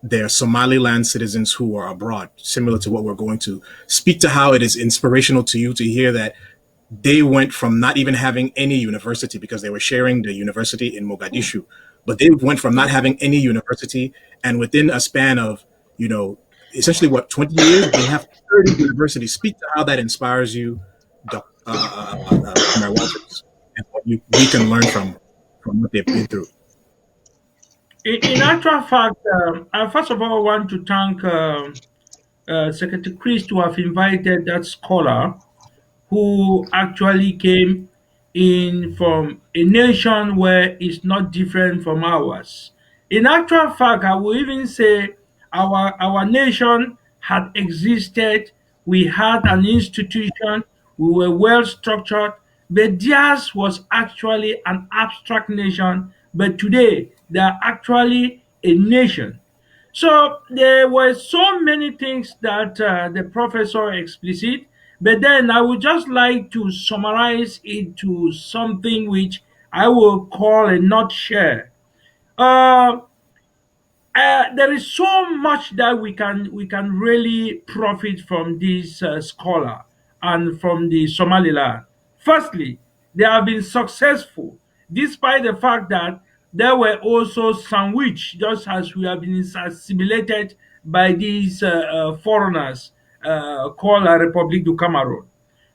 their Somaliland citizens who are abroad, similar to what we're going to. Speak to how it is inspirational to you to hear that they went from not even having any university, because they were sharing the university in Mogadishu, but they went from not having any university, and within a span of, essentially 20 years, they have 30 universities. Speak to how that inspires you, Comrade Walters, and what we can learn from what they've been through. In actual fact, I first of all want to thank Secretary Chris to have invited that scholar who actually came in from a nation where it's not different from ours. In actual fact, I will even say our nation had existed. We had an institution. We were well structured, but theirs was actually an abstract nation. But today, they are actually a nation. So there were so many things that the professor explicit, but then I would just like to summarize it to something which I will call a nutshell. Uh, there is so much that we can really profit from this scholar and from the Somaliland. Firstly, they have been successful despite the fact that they were also sandwiched, just as we have been assimilated by these foreigners called Republic du Cameroon.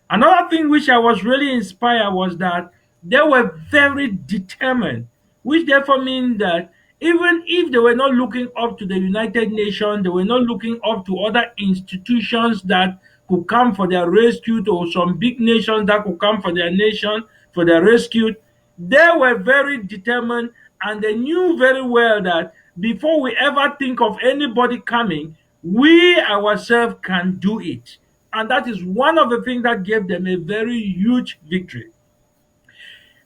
Another thing which I was really inspired was that they were very determined, which therefore means that even if they were not looking up to the United Nations, they were not looking up to other institutions that could come for their rescue, or some big nations that could come for their nation for their rescue. They were very determined, and they knew very well that before we ever think of anybody coming, we ourselves can do it. And that is one of the things that gave them a very huge victory.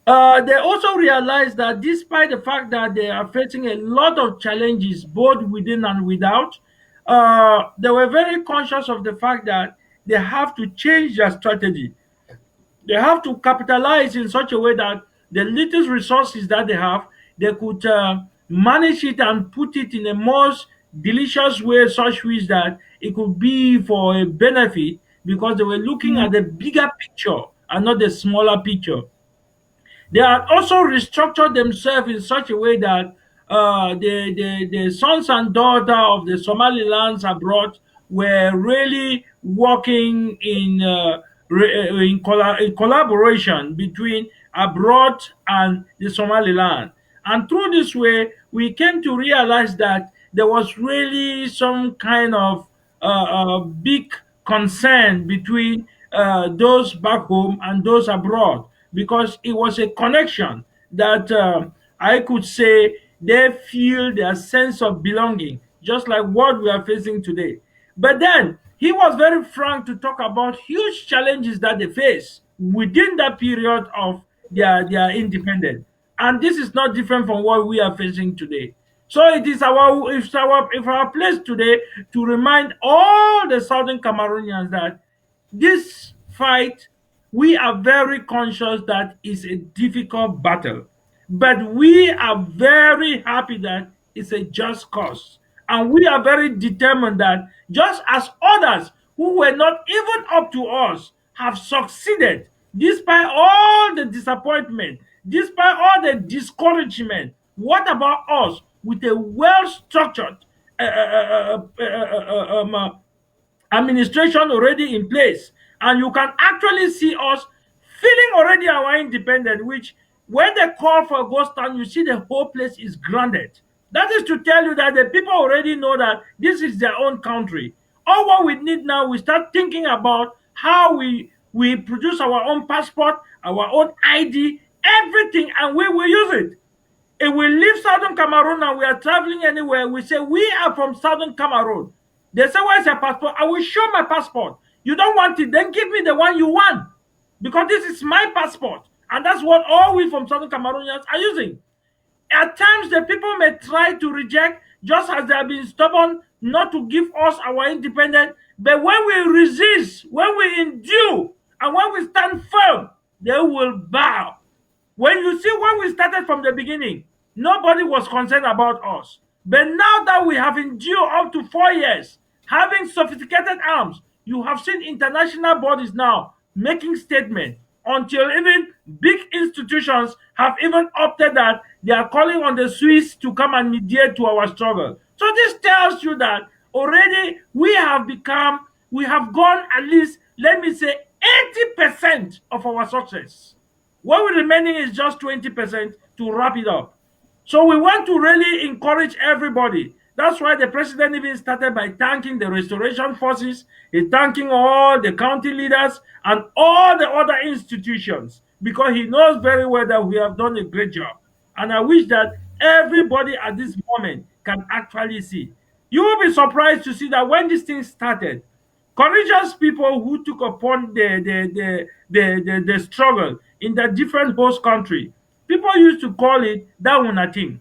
They also realized that despite the fact that they are facing a lot of challenges, both within and without, they were very conscious of the fact that they have to change their strategy. They have to capitalize in such a way that the little resources that they have, they could manage it and put it in a most delicious way, such ways that it could be for a benefit, because they were looking at the bigger picture and not the smaller picture. They had also restructured themselves in such a way that the sons and daughters of the Somalilands abroad were really working in collaboration between abroad and the Somaliland. And through this way, we came to realize that there was really some kind of big concern between those back home and those abroad, because it was a connection that I could say they feel their sense of belonging, just like what we are facing today. But then he was very frank to talk about huge challenges that they face within that period of their independence. And this is not different from what we are facing today. So it's our place today to remind all the Southern Cameroonians that this fight, we are very conscious that it's a difficult battle, but we are very happy that it's a just cause. And we are very determined that just as others who were not even up to us have succeeded, despite all the disappointment, despite all the discouragement, what about us with a well structured administration already in place? And you can actually see us feeling already our independence, which when they call for a ghost town, you see the whole place is grounded. That is to tell you that the people already know that this is their own country. All what we need now, we start thinking about how we produce our own passport, our own ID, everything, and we will use it. If we leave Southern Cameroon and we are traveling anywhere, we say we are from Southern Cameroon. They say, where's your passport? I will show my passport. You don't want it, then give me the one you want. Because this is my passport. And that's what all we from Southern Cameroonians are using. At times, the people may try to reject, just as they have been stubborn not to give us our independence. But when we resist, when we endure, and when we stand firm, they will bow. When you see, when we started from the beginning, nobody was concerned about us. But now that we have endured up to 4 years, having sophisticated arms, you have seen international bodies now making statements, until even big institutions have even opted that they are calling on the Swiss to come and mediate to our struggle. So this tells you that already we have gone at least, let me say, 80% of our success. What we're remaining is just 20% to wrap it up. So we want to really encourage everybody. That's why the president even started by thanking the restoration forces, thanking all the county leaders and all the other institutions, because he knows very well that we have done a great job. And I wish that everybody at this moment can actually see. You will be surprised to see that when this thing started, courageous people who took upon the struggle in the different host country, people used to call it Dawuna thing.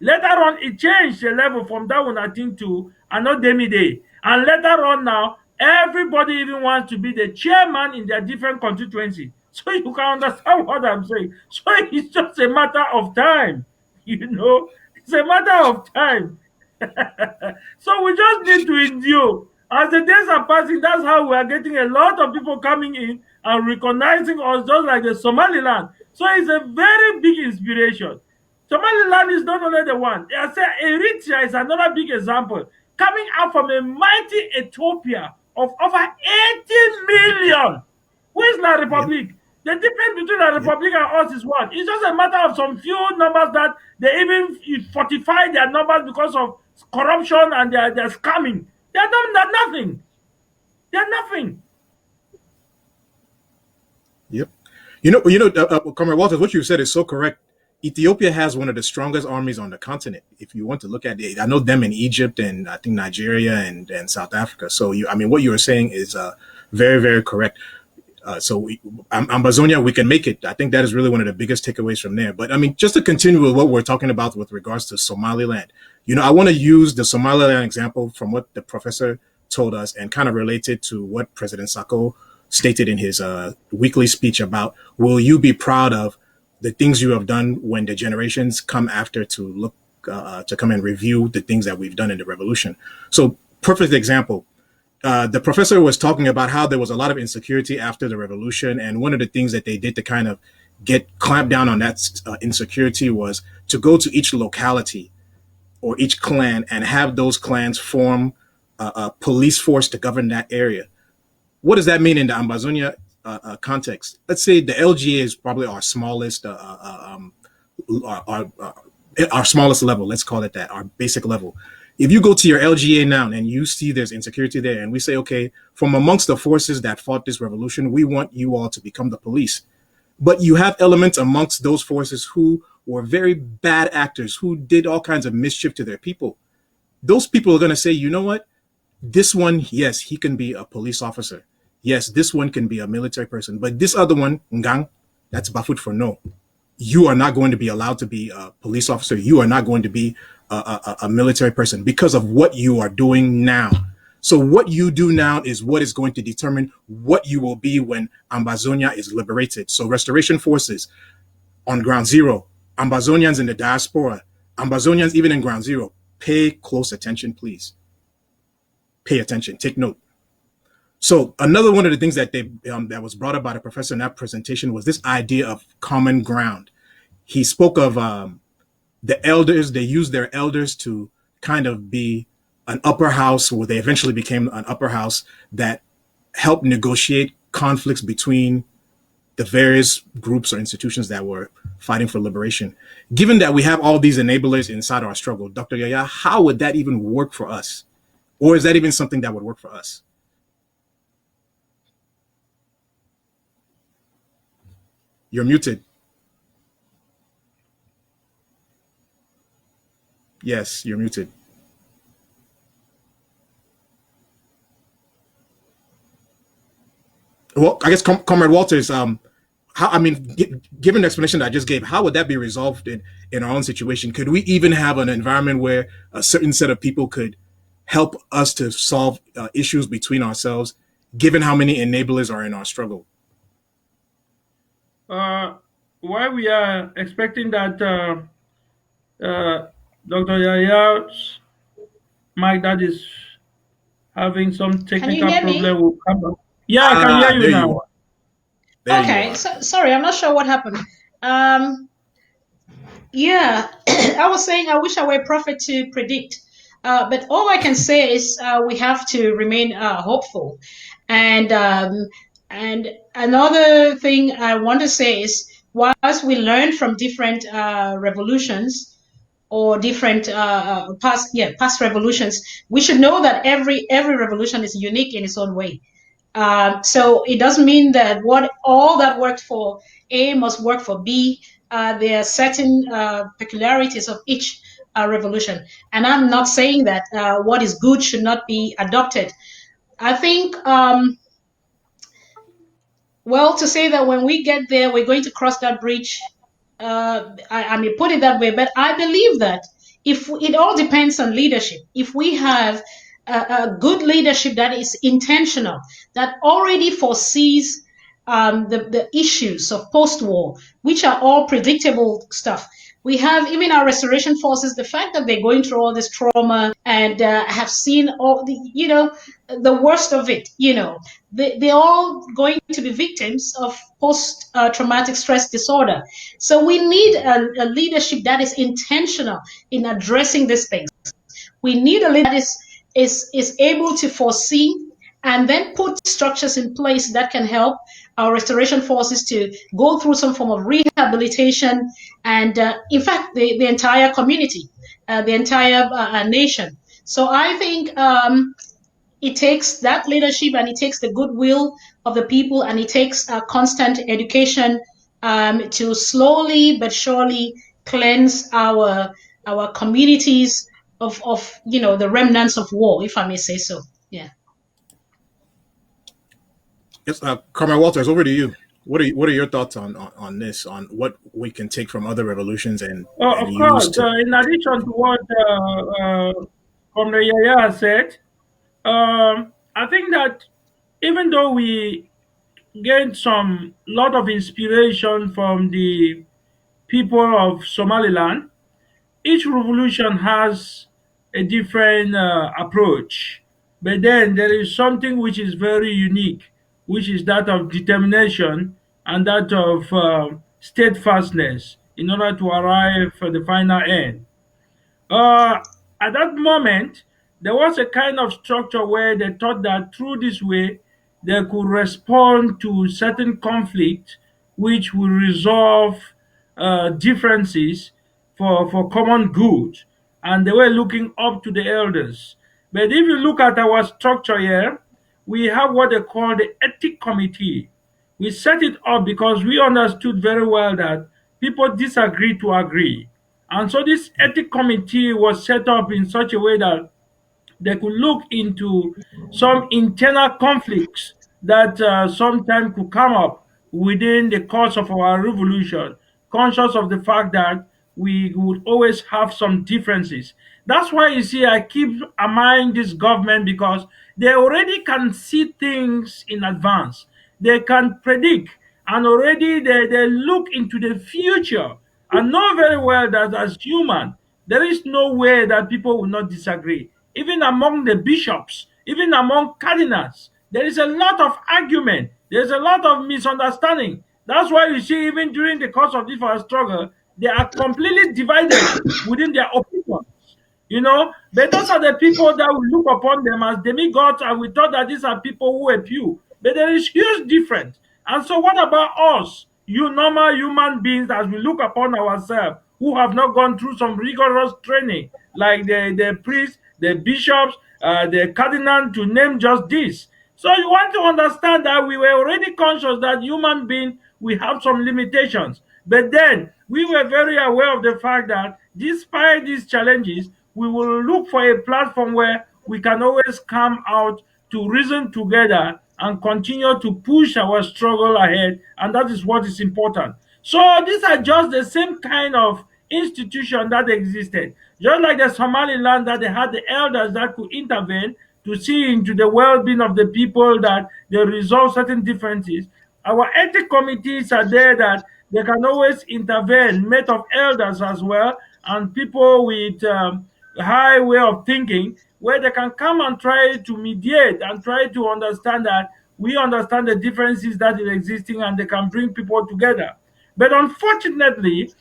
Later on, it changed the level from Dawuna thing to Anodemi Day. And later on now, everybody even wants to be the chairman in their different constituency. So you can understand what I'm saying. So it's just a matter of time. It's a matter of time. So we just need to endure. As the days are passing, that's how we are getting a lot of people coming in and recognizing us, just like the Somaliland. So it's a very big inspiration. Somaliland is not only the one. I say Eritrea is another big example. Coming out from a mighty Ethiopia of over 80 million. Who is La Yep. Republic? The difference between La Yep. Republic and us is what? It's just a matter of some few numbers that they even fortify their numbers because of corruption and they're scamming. They're nothing. They're nothing. Yep. Comrade Walters, what you said is so correct. Ethiopia has one of the strongest armies on the continent. If you want to look at it, I know them in Egypt and I think Nigeria and South Africa. So what you were saying is very, very correct. Ambazonia, we can make it. I think that is really one of the biggest takeaways from there. But just to continue with what we're talking about with regards to Somaliland, I want to use the Somaliland example from what the professor told us and kind of relate it to what President Sako stated in his weekly speech about, will you be proud of the things you have done when the generations come after to look to come and review the things that we've done in the revolution? So perfect example. The professor was talking about how there was a lot of insecurity after the revolution. And one of the things that they did to kind of clamp down on that insecurity was to go to each locality or each clan and have those clans form a police force to govern that area. What does that mean in the Ambazonia context? Let's say the LGA is probably our smallest, our smallest level. Let's call it that, our basic level. If you go to your LGA now and you see there's insecurity there, and we say, okay, from amongst the forces that fought this revolution, we want you all to become the police. But you have elements amongst those forces who were very bad actors, who did all kinds of mischief to their people. Those people are going to say, you know what? This one, yes, he can be a police officer. Yes, this one can be a military person. But this other one, Ngang, that's Bafut for no. You are not going to be allowed to be a police officer. You are not going to be a military person because of what you are doing now. So what you do now is what is going to determine what you will be when Ambazonia is liberated. So restoration forces on ground zero, Ambazonians in the diaspora, Ambazonians even in ground zero, pay close attention, please. Pay attention, take note. So another one of the things that that was brought up by the professor in that presentation was this idea of common ground. He spoke of the elders. They used their elders to kind of be an upper house, where they eventually became an upper house that helped negotiate conflicts between the various groups or institutions that were fighting for liberation. Given that we have all these enablers inside our struggle, Dr. Yaya, how would that even work for us? Or is that even something that would work for us? You're muted. Yes, you're muted. Well, I guess Comrade Walters, how, I mean, given the explanation that I just gave, how would that be resolved in our own situation? Could we even have an environment where a certain set of people could help us to solve issues between ourselves, given how many enablers are in our struggle? Why we are expecting that Dr. Yaya's mic that is having some Can you technical hear me? problem will come up. Yeah, I can hear you There you now. are. There you Okay, are. so sorry, I'm not sure what happened. Yeah, I was saying I wish I were a prophet to predict. But all I can say is we have to remain hopeful. And another thing I want to say is whilst we learn from different revolutions or different past revolutions, we should know that every revolution is unique in its own way. So it doesn't mean that what all that worked for A must work for B. There are certain peculiarities of each revolution. And I'm not saying that what is good should not be adopted. I think, well, to say that when we get there, we're going to cross that bridge, I may put it that way, but I believe that if it all depends on leadership, if we have a good leadership that is intentional, that already foresees the issues of post-war, which are all predictable stuff. We have even our restoration forces, the fact that they're going through all this trauma and have seen all the, the worst of it, they're all going to be victims of post-traumatic stress disorder. So we need a leadership that is intentional in addressing these things. We need a leader that is able to foresee and then put structures in place that can help our restoration forces to go through some form of rehabilitation and, in fact, the entire community, the entire nation. So I think it takes that leadership and it takes the goodwill of the people and it takes constant education to slowly but surely cleanse our communities of the remnants of war, if I may say so. Yeah. Yes, Comrade Walters, over to you. What are your thoughts on this? On what we can take from other revolutions and Of use course, to. in addition to what Comrade Yaya has said, I think that even though we gained some lot of inspiration from the people of Somaliland, each revolution has a different approach. But then there is something which is very unique, which is that of determination and that of steadfastness in order to arrive at the final end. Uh, at that moment, there was a kind of structure where they thought that through this way they could respond to certain conflict which will resolve differences for common good. and they were looking up to the elders. But if you look at our structure here, we have what they call the ethic committee. We set it up because we understood very well that people disagree to agree. And so this ethic committee was set up in such a way that they could look into some internal conflicts that sometimes could come up within the course of our revolution, conscious of the fact that we would always have some differences. That's why you see I keep among this government, because they already can see things in advance. They can predict, and already they look into the future and know very well that as human, there is no way that people will not disagree. Even among the bishops, even among cardinals, there is a lot of argument. There's a lot of misunderstanding. That's why you see, even during the course of this struggle, they are completely divided within their opinions. But those are the people that we look upon them as demigods, and we thought that these are people who are pure. But there is huge difference. And so, what about us, you normal human beings, as we look upon ourselves, who have not gone through some rigorous training, like the priests, the bishops, the cardinal, to name just this? So, you want to understand that we were already conscious that human beings, we have some limitations. But then, we were very aware of the fact that despite these challenges, we will look for a platform where we can always come out to reason together and continue to push our struggle ahead, and that is what is important. So these are just the same kind of institution that existed. Just like the Somaliland, that they had the elders that could intervene to see into the well-being of the people, that they resolve certain differences. Our ethic committees are there, that they can always intervene, made of elders as well, and people with high way of thinking, where they can come and try to mediate and try to understand that we understand the differences that is existing, and they can bring people together. But unfortunately,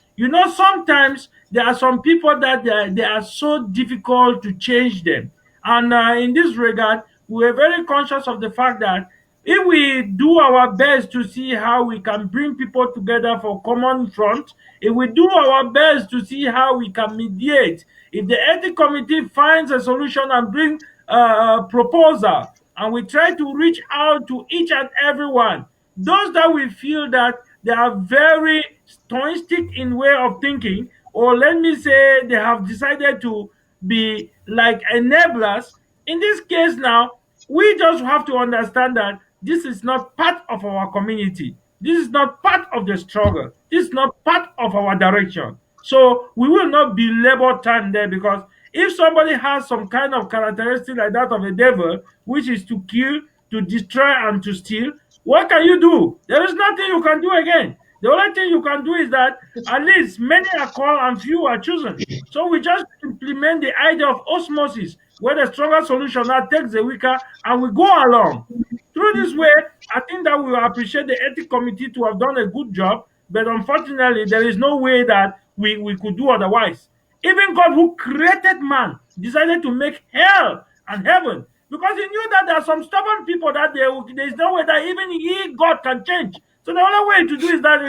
sometimes there are some people that they are so difficult to change them. And in this regard, we are very conscious of the fact that if we do our best to see how we can bring people together for common front, if we do our best to see how we can mediate, if the ethic committee finds a solution and bring a proposal, and we try to reach out to each and everyone, those that we feel that they are very stoicistic in way of thinking, or let me say they have decided to be like enablers. In this case now, we just have to understand that this is not part of our community. This is not part of the struggle. This is not part of our direction. So we will not belabor time there, because if somebody has some kind of characteristic like that of a devil, which is to kill, to destroy, and to steal, what can you do? There is nothing you can do again. The only thing you can do is that at least many are called and few are chosen. So we just implement the idea of osmosis, where the stronger solution now takes the weaker, and we go along. Through this way, I think that we will appreciate the ethic committee to have done a good job, but unfortunately, there is no way that we could do otherwise. Even God, who created man, decided to make hell and heaven, because he knew that there are some stubborn people that there is no way that even he, God, can change. So the only way to do is that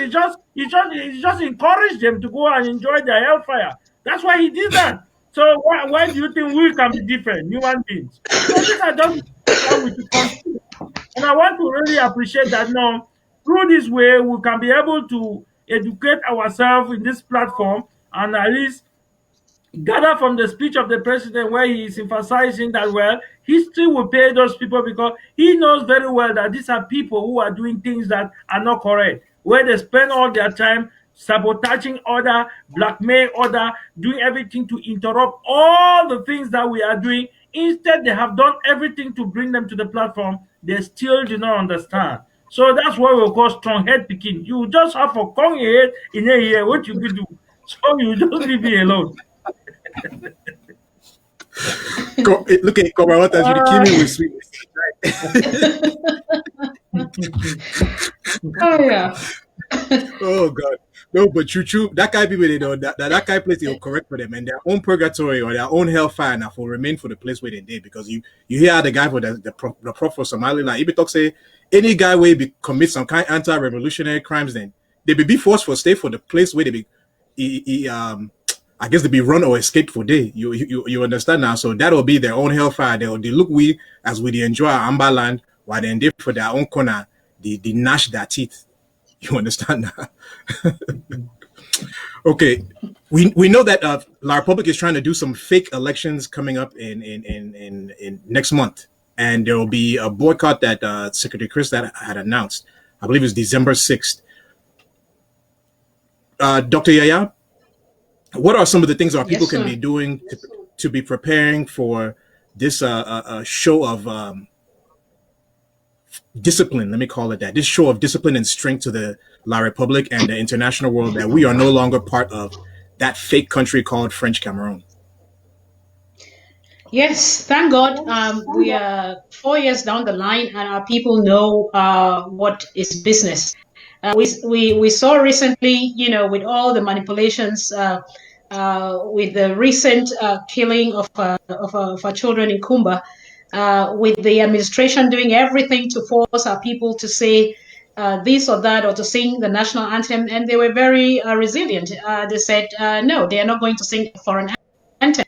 he just encourage them to go and enjoy their hellfire. That's why he did that. So why do you think we can be different, human beings? So these are just that we should consider. And I want to really appreciate that now, through this way, we can be able to educate ourselves in this platform, and at least gather from the speech of the president, where he is emphasizing that, well, history will pay those people, because he knows very well that these are people who are doing things that are not correct, where they spend all their time sabotaging other, blackmail other, doing everything to interrupt all the things that we are doing. Instead, they have done everything to bring them to the platform. They still do not understand. So that's what we call strong head picking. You just have to come here in a year, what you could do. So you just leave me alone. Look at Cobra, what has you kill me with sweet. Oh yeah. Oh God. No, but true. That guy people, they know that guy place, they'll correct for them, and their own purgatory or their own hellfire now will remain for the place where they did, because you hear the guy for the prof for Somaliland, he be talk say any guy where be commit some kind of anti-revolutionary crimes, then they be forced for stay for the place where they be I guess they be run or escape for day. You understand now? So that'll be their own hellfire. They look we as we enjoy our Amber land while they endeavor for their own corner. They gnash their teeth. You understand now? Okay. We know that La Republic is trying to do some fake elections coming up in next month, and there will be a boycott that Secretary Chris that had announced. I believe it's December 6th. Dr. Yaya, what are some of the things our people Yes, can sir. be doing to be preparing for this show of discipline? Let me call it that. This show of discipline and strength to the La Republic and the international world that we are no longer part of that fake country called French Cameroon. Yes, thank God. We are 4 years down the line, and our people know what is business. We saw recently, with all the manipulations, with the recent killing of our children in Kumba, with the administration doing everything to force our people to say this or that or to sing the national anthem, and they were very resilient. They said no, they are not going to sing a foreign anthem.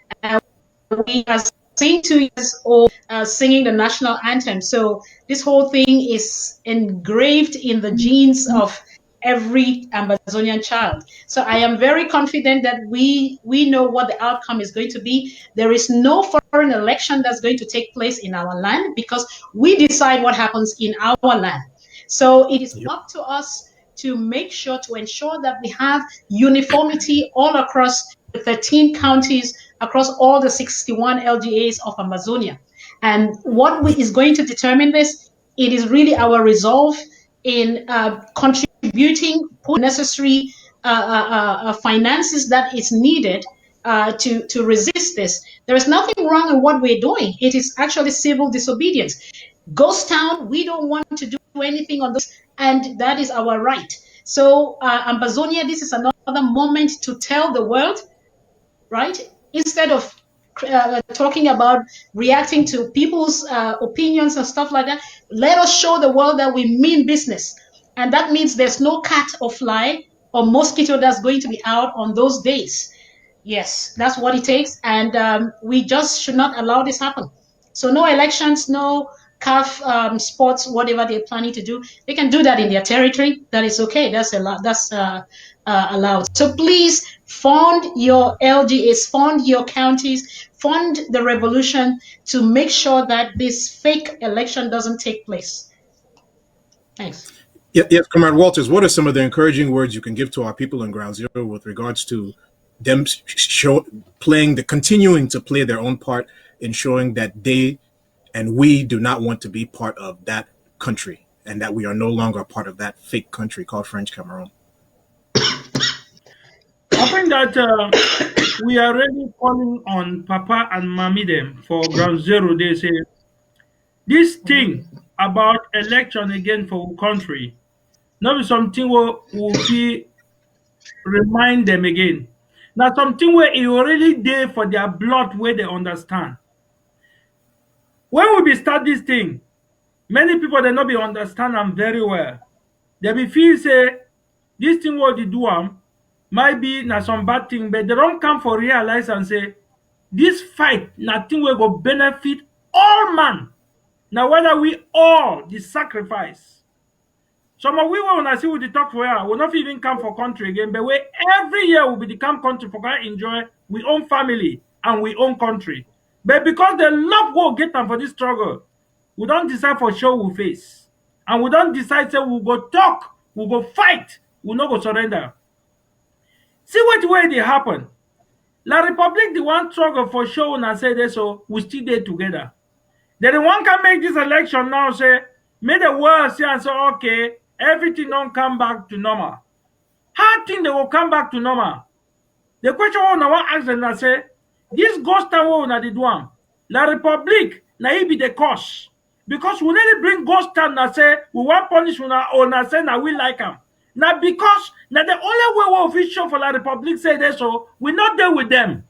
We are seeing 2 years old singing the national anthem. So this whole thing is engraved in the genes of every Ambazonian child. So I am very confident that we know what the outcome is going to be. There is no foreign election that's going to take place in our land because we decide what happens in our land. So it is up to us to make sure to ensure that we have uniformity all across the 13 counties, across all the 61 LGAs of Ambazonia. And what is going to determine this? It is really our resolve in contributing necessary finances that is needed to resist this. There is nothing wrong in what we're doing. It is actually civil disobedience. Ghost town, we don't want to do anything on this, and that is our right. So Ambazonia, this is another moment to tell the world, right? Instead of talking about reacting to people's opinions and stuff like that, let us show the world that we mean business. And that means there's no cat or fly or mosquito that's going to be out on those days. Yes, that's what it takes. And we just should not allow this happen. So no elections, no CAF sports, whatever they're planning to do. They can do that in their territory. That is okay. That's allowed. So please fund your LGAs, fund your counties, fund the revolution to make sure that this fake election doesn't take place. Thanks. Yes, Comrade Walters, what are some of the encouraging words you can give to our people in Ground Zero with regards to them continuing to play their own part in showing that they and we do not want to be part of that country and that we are no longer a part of that fake country called French Cameroon? I think that we are really calling on Papa and Mommy them for Ground Zero. They say this thing about election again for our country, not be something where we feel remind them again. Now something where it already there for their blood where they understand. When we be start this thing, many people they not be understand them very well. They be feel say this thing what they do might be na some bad thing, but they don't come for realize and say this fight nothing will go benefit all man. Now whether we all the sacrifice. Some of we when I see with the talk for here will not even come for country again, but we every year will be the come country for God enjoy we own family and we own country. But because the love will get them for this struggle, we don't decide for sure we face. And we don't decide say we'll go talk, we'll go fight, we'll not go surrender. See what way they happen. La Republic the one struggle for sure and say this so we still there together. Then the one can make this election now say, make the world see and say, okay, everything don't come back to normal. How think they will come back to normal? The question I want to ask them and say, this ghost town what una dey do am, La Republic na it be the cause. Because we need to bring ghost town and say we want punish una say na we like am. Now because now the only way we fit show for La Republic say this so we not there with them.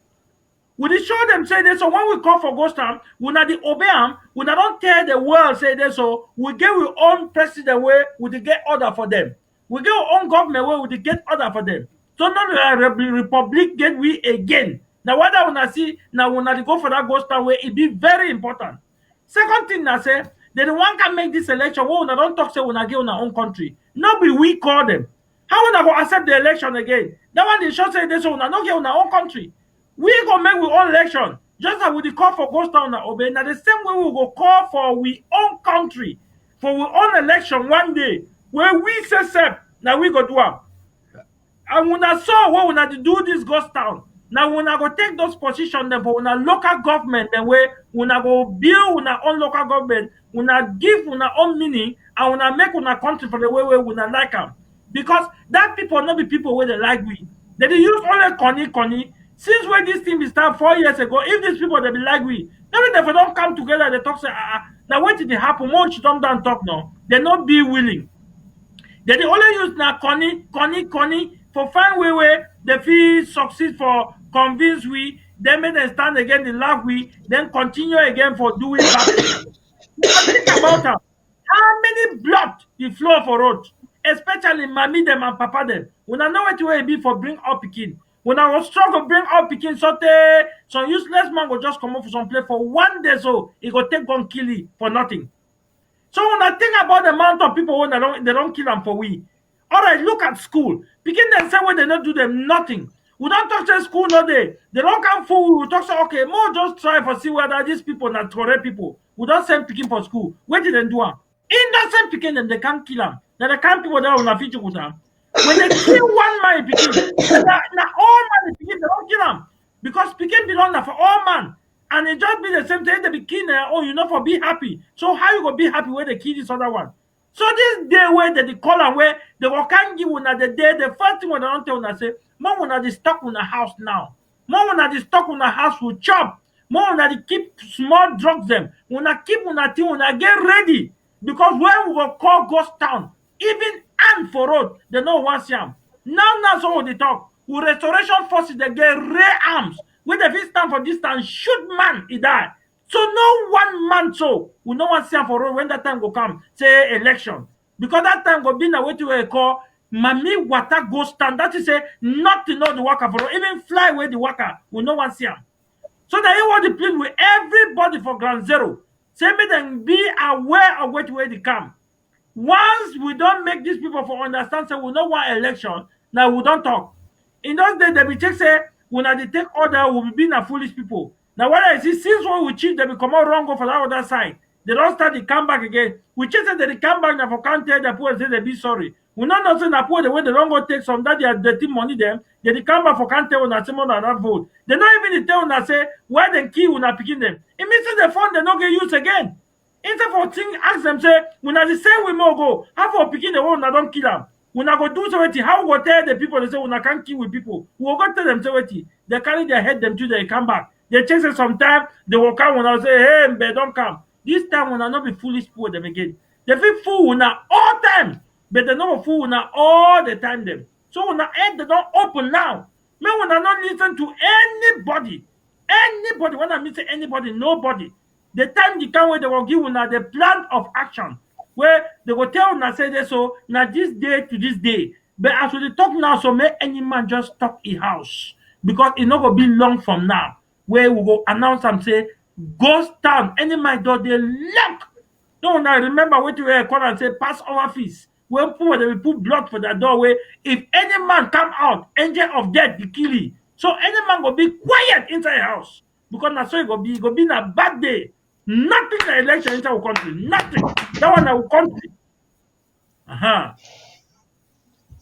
We dey show them say this so when we call for ghost town, we not dey obey am, we not don't tell the world say this so we get our own president way we dey get order for them. We get our own government way we dey get order for them. So now the Republic get we again. Now what I wanna see, now wanna go for that ghost town where it be very important. Second thing I say, they the one can make this election. Well, una don't talk say una get our own country. No be we call them. How una go accept the election again? That one they should say this una not get our own country. We go make we own election. Just like we the call for ghost town na obey. Now the same way we go call for we own country, for we own election one day. Where we say step, now we go do am. And una saw what una dey do this ghost town. Now una go take those positions dem for una local government dem wey una go build una own local government, una give una own meaning and una make una country for the way wey una like am. Because that people no be people wey dey like we. They dey use only conny. Since when this thing be start 4 years ago, if these people dey be like we, maybe dem for don come together dey talk say na wetin dey happen, make we don down talk now. They no be willing. They dey only use na conny for find way wey dey fit succeed for convince we, then make dem stand again dey laugh we, then continue again for doing bad things. Because think about am, how many blood dey flow for road, especially mami dem and papa dem. Una know wetin wey e be for bring up pikin. Una go struggle bring up pikin sotey some useless man go just comot for some place for one day, so e go take gun kill e for nothing. So when I think about the amount of people when they don't kill them for we. All right, look at school. Begin them say when they don't do them nothing. We don't talk to school no day. They don't come full. We talk say okay, more just try for see whether these people not correct people. We don't send picking for school. What did they do? Innocent picking them, they can't kill them. Now they can't people that on a feature with them. When they kill one man picking, now all man picking, they don't kill them. Because picking belong for all man. And it just be the same thing. They be kill oh, you know, for be happy. So how you gonna be happy when they kill this other one? So this day where they call and where they will can't give una the day, the first thing when they don't tell una say, mom una the stock una house now. Mom una the stock una house will chop. Mom una the keep small drugs them. Una keep una thing una get ready. Because when we go call ghost town, even and for road, they know one am. Now so they talk. With restoration forces, they get rare arms. When the fit stand for distance, shoot man, he die. So no one man so will no one see am for road when that time go come, say election. Because that time go be na wetin we call mami water go stand. That is say nothing know the worker for road. Even fly where the worker will no one see am. So that he want to plead with everybody for ground zero. Say make them be aware of where they come. Once we don't make these people for understand, say we no want election, now we don't talk. In those days, they be take say when they take order, we be na foolish people. Now what I see, since when we cheat, they be come out wrong go for that other side. They don't start to come back again. We just say they come back now for can't tell the poor say they be sorry. We not know say the poor the way they don't go take some that they are dirty money them. They come back for can't tell una say more than that vote. They not even tell una say why they kill una picking them. It means say the fund they not get used again. Instead for thing ask them say una the same way more go. How for picking the one that don't kill them? Una go do something. How go tell the people they say una can't kill with people? We go tell them something. They carry their head them till they come back. They chase it sometime, they will come when I say, hey, but don't come. This time when I not be foolish for them again. They feel fool una all time, but they not fool una all the time them. So una head they don't open now. Me when I not listen to anybody. Anybody, when I mean say anybody, nobody. The time they come where they will give una the plan of action. Where they will tell una say this so now this day to this day. But as we talk now, so may any man just stop a house. Because it not gonna be long from now. Where we go announce and say, ghost town, any my door, they lock. No, now remember what you call and say, pass our fees. When people they will put blood for the doorway. If any man come out, angel of death be kill him. So any man will be quiet inside the house. Because now so it go be in a bad day. Nothing in the election inside our country. Nothing. That one our country. Uh-huh.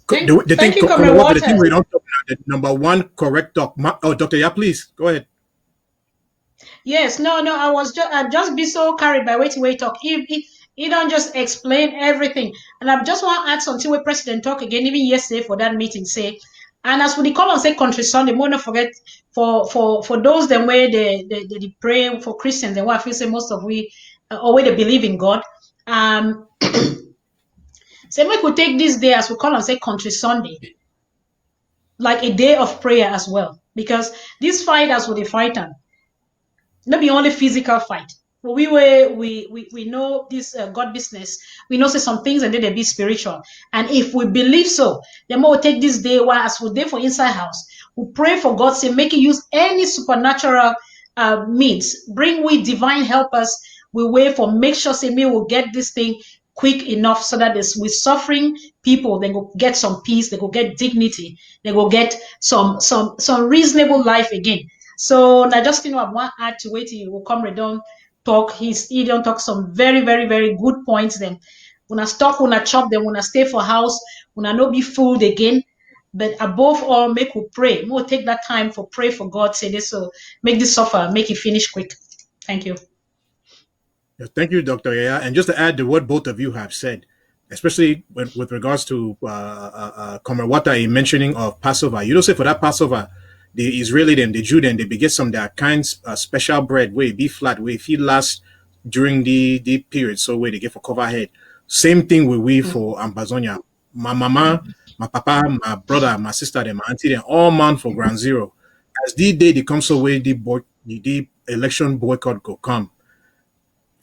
Thank you, Comrade the Walter. thing we don't talk about, the number one correct talk. Oh, Dr. Yeah, please go ahead. Yes, no, I just be so carried by waiting wait talk. He don't just explain everything. And I just want to add something where President talk again, even yesterday for that meeting, say, and as we call on say country Sunday, we not forget for those them where they pray for Christians and what I feel say most of we or where they believe in God. Say we could take this day as we call on say country Sunday, like a day of prayer as well. Because this fight as with the fighter, not be only physical fight. we know this God business. We know say some things and then they be spiritual. And if we believe so, then we'll take this day while as we're there for inside house. We pray for God, say make it use any supernatural means. Bring we divine helpers. We wait for make sure say me will get this thing quick enough so that this with suffering people they go get some peace, they go get dignity, they go get some reasonable life again. So now just I want to add to wait till you will come redon talk. He don't talk some very, very, very good points then. When I stop, when I chop them, when I stay for house, when I not be fooled again. But above all, make we pray. We'll take that time for pray for God. Say this, so make this suffer, make it finish quick. Thank you. Yeah, thank you, Dr. Yaya. And just to add to what both of you have said, especially with regards to Comrade Wata mentioning of Passover, you know, say for that Passover, the Israeli then, the Jew then, they be get some their kinds special bread where it be flat, where if it last during the period, so where they get for cover head. Same thing with we for Ambazonia. My mama, my papa, my brother, my sister, then my auntie, then all man for ground zero. As the day they come so where the election boycott go come.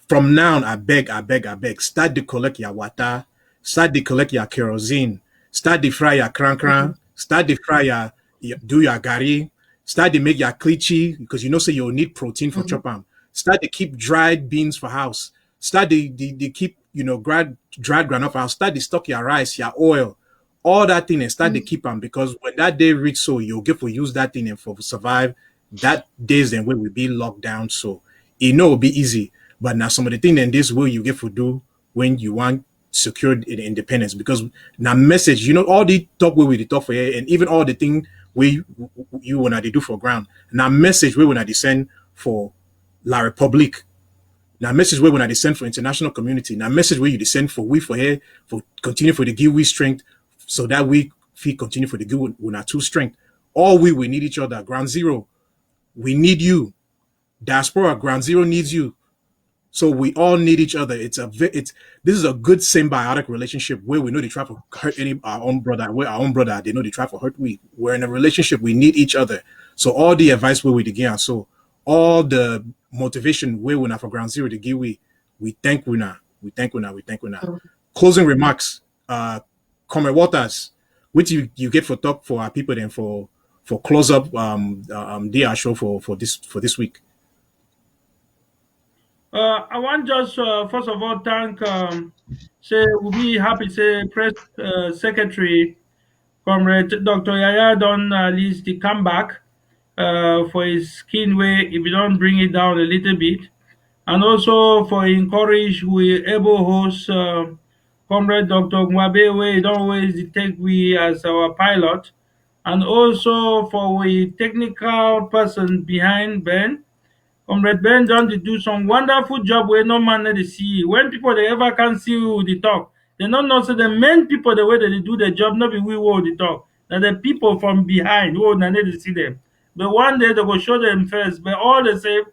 From now, I beg, start to collect your water, start to collect your kerosene, start to fry your cran, start to fry do your gari, start to make your cliche, because you know, say you'll need protein for chop. Start to keep dried beans for house. Start to keep, you know, dried granola for house. Start to stock your rice, your oil, all that thing and start to keep them, because when that day reach, so you'll get for use that thing and for survive that days then when we be locked down. So it know it'll be easy. But now some of the things in this way you get to do when you want secured independence, because now message, you know, all the talk where we talk for here, and even all the thing we you wanna they do for ground. Now message where wanna they send for La Republique. Now message where wanna they send for international community. Now message where you send for we for here for continue for the give we strength, so that we feel continue for the give we not too strength. All we need each other. Ground zero, we need you. Diaspora, ground zero needs you. So we all need each other. This is a good symbiotic relationship where we know they try to hurt our own brother. Where our own brother, they know they try to hurt we. We're in a relationship. We need each other. So all the advice where we begin. So all the motivation where we're not for ground zero to give we thank we now. We thank we now. Closing remarks. Comrade Waters, which you get for talk for our people then for close up DR show for this week. I want just first of all thank say we'll be happy say press secretary Comrade Dr. Yaya don at least the comeback for his skin way if you don't bring it down a little bit, and also for encourage we able host Comrade Dr. Mwabe where he don't always take we as our pilot, and also for we technical person behind Ben. Comrade Ben don dey do some wonderful job wey no man no dey see. When people dey ever can see who dey talk, they no know say the main people the way they dey do the job no be we wey dey talk. Na the people from behind wey una no dey see them. But one day they go show them first. But all the same,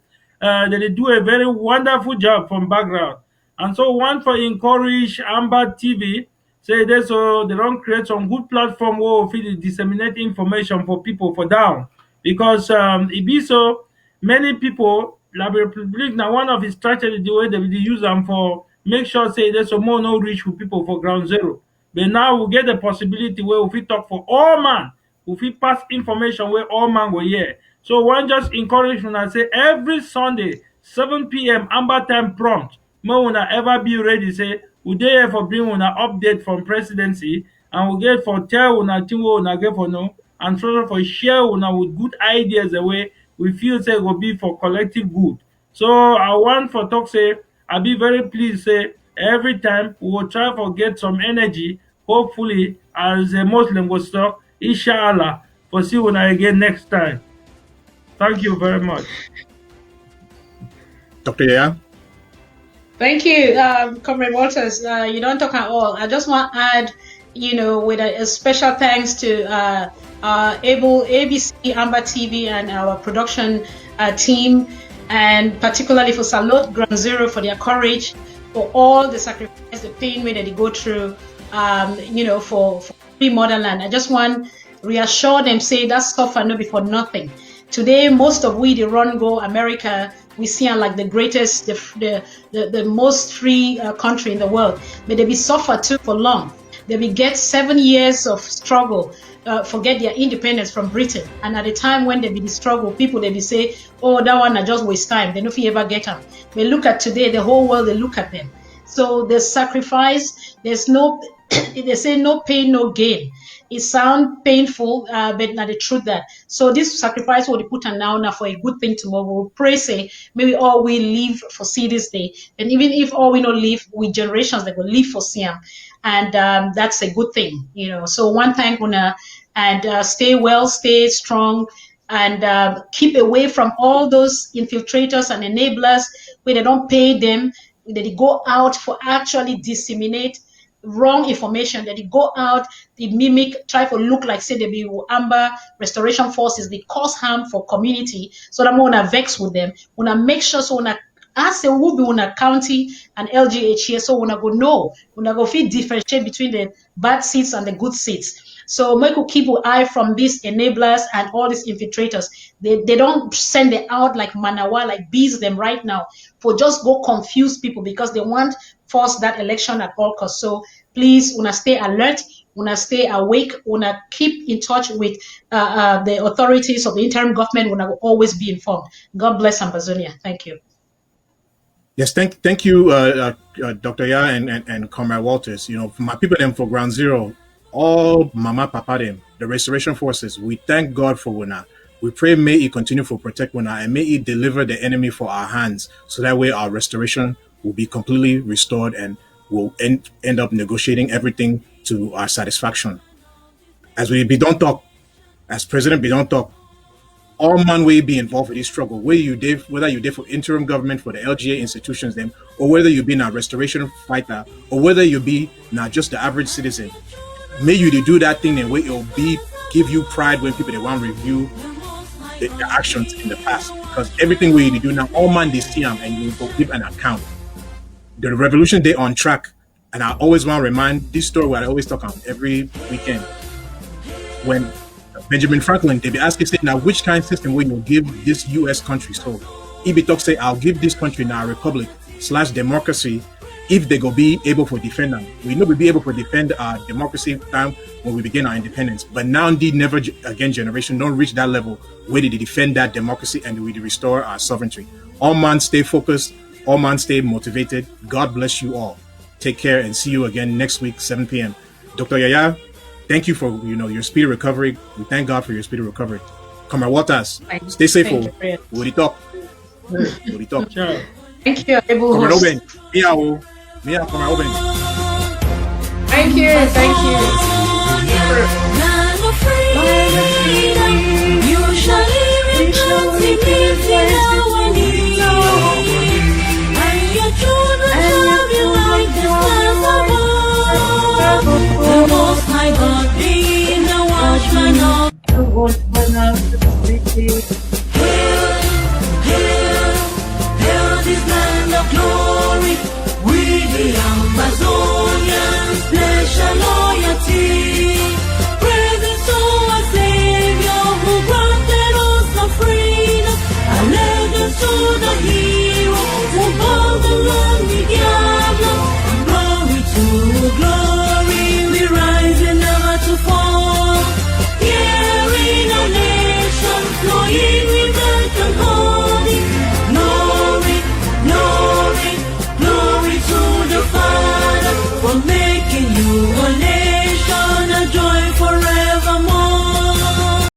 they dey do a very wonderful job from background. And so one for encourage Amber TV say they so they don create some good platform wey we fit dey disseminate information for people for down, because e be so many people la republic na one of his strategy the way they dey use am for make sure say there's some more no reach with people for ground zero. But now we get the possibility where we fit talk for all man, we fit pass information where all man go hear. So one just encourage una say every Sunday 7 p.m. Amber time prompt, may una ever be ready say we dey here for bring una update from presidency, and we get for tell una thing wey una get for know, and so for share una with good ideas the way we feel say go be for collective good. So I want for talk say I be very pleased say every time we will try for get some energy, hopefully as a Muslim go talk, inshallah, for see una again next time. Thank you very much. Dr. Yaya? Thank you, Comrade Walters. You don't talk at all. I just want to add, with a special thanks to ABC, Amber TV, and our production team, and particularly for Salute Ground Zero for their courage, for all the sacrifice, the pain that they go through, for free motherland. I just want to reassure them, say that stuff are not before nothing. Today, most of we, they run go America we see them like the greatest, the most free country in the world. But they be suffer too for long. They will get 7 years of struggle, forget their independence from Britain. And at the time when they be the struggle, people they be say, oh, that one I just waste time. They don't ever get them. But look at today, the whole world they look at them. So the sacrifice, there's no, they say no pain, no gain. It sounds painful, but not the truth that. So this sacrifice will be put on now for a good thing tomorrow. We'll pray, say, maybe all we live for see this day. And even if all we don't live, with generations that will live for see them. And that's a good thing, you know. So one time, and stay well, stay strong, and keep away from all those infiltrators and enablers where they don't pay them, that they go out for actually disseminate wrong information, that they go out, they mimic, try to look like say they be Amber Restoration Forces, they cause harm for community. So that I'm gonna vex with them, wanna make sure so wanna ask a who be una county and LGH here, so wanna go know, wanna go fit differentiate between the bad seats and the good seats. So make keep an eye from these enablers and all these infiltrators. They don't send it out like manawa, like bees them right now for just go confuse people because they want force that election at all costs. So please, wanna stay alert, wanna stay awake, wanna keep in touch with the authorities of the interim government, wanna always be informed. God bless Ambazonia. Thank you. Yes, thank you, Dr. Ya and Comrade Walters. You know, for my people them for Ground Zero, all Mama Papa them, the Restoration Forces, we thank God for Wuna. We pray may He continue to protect Wuna and may He deliver the enemy for our hands, so that way our restoration will be completely restored and we'll end up negotiating everything to our satisfaction. As we be don't talk, as President be don't talk, all man will be involved with this struggle, whether you did for interim government for the LGA institutions them, or whether you be a restoration fighter, or whether you be not just the average citizen. May you do that thing and where it'll be give you pride when people they want to review the actions in the past, because everything we do now, all man they see them and you go give an account. The revolution day on track, and I always want to remind this story where I always talk on every weekend when Benjamin Franklin, they be asking, say, now which kind of system will you give this U.S. country? So, he be talk say, I'll give this country now a republic / democracy if they go be able to defend them. We know we be able to defend our democracy time when we begin our independence, but now indeed never again generation don't reach that level where they defend that democracy and we restore our sovereignty. All man stay focused, all man stay motivated. God bless you all. Take care and see you again next week, 7 p.m. Dr. Yaya, thank you for your speedy recovery. We thank God for your speedy recovery. Comrade Waters, stay safe. We'll talk. We'll talk. Thank you, able Comrade host. Oben, Mia, Comrade Oben. Thank you.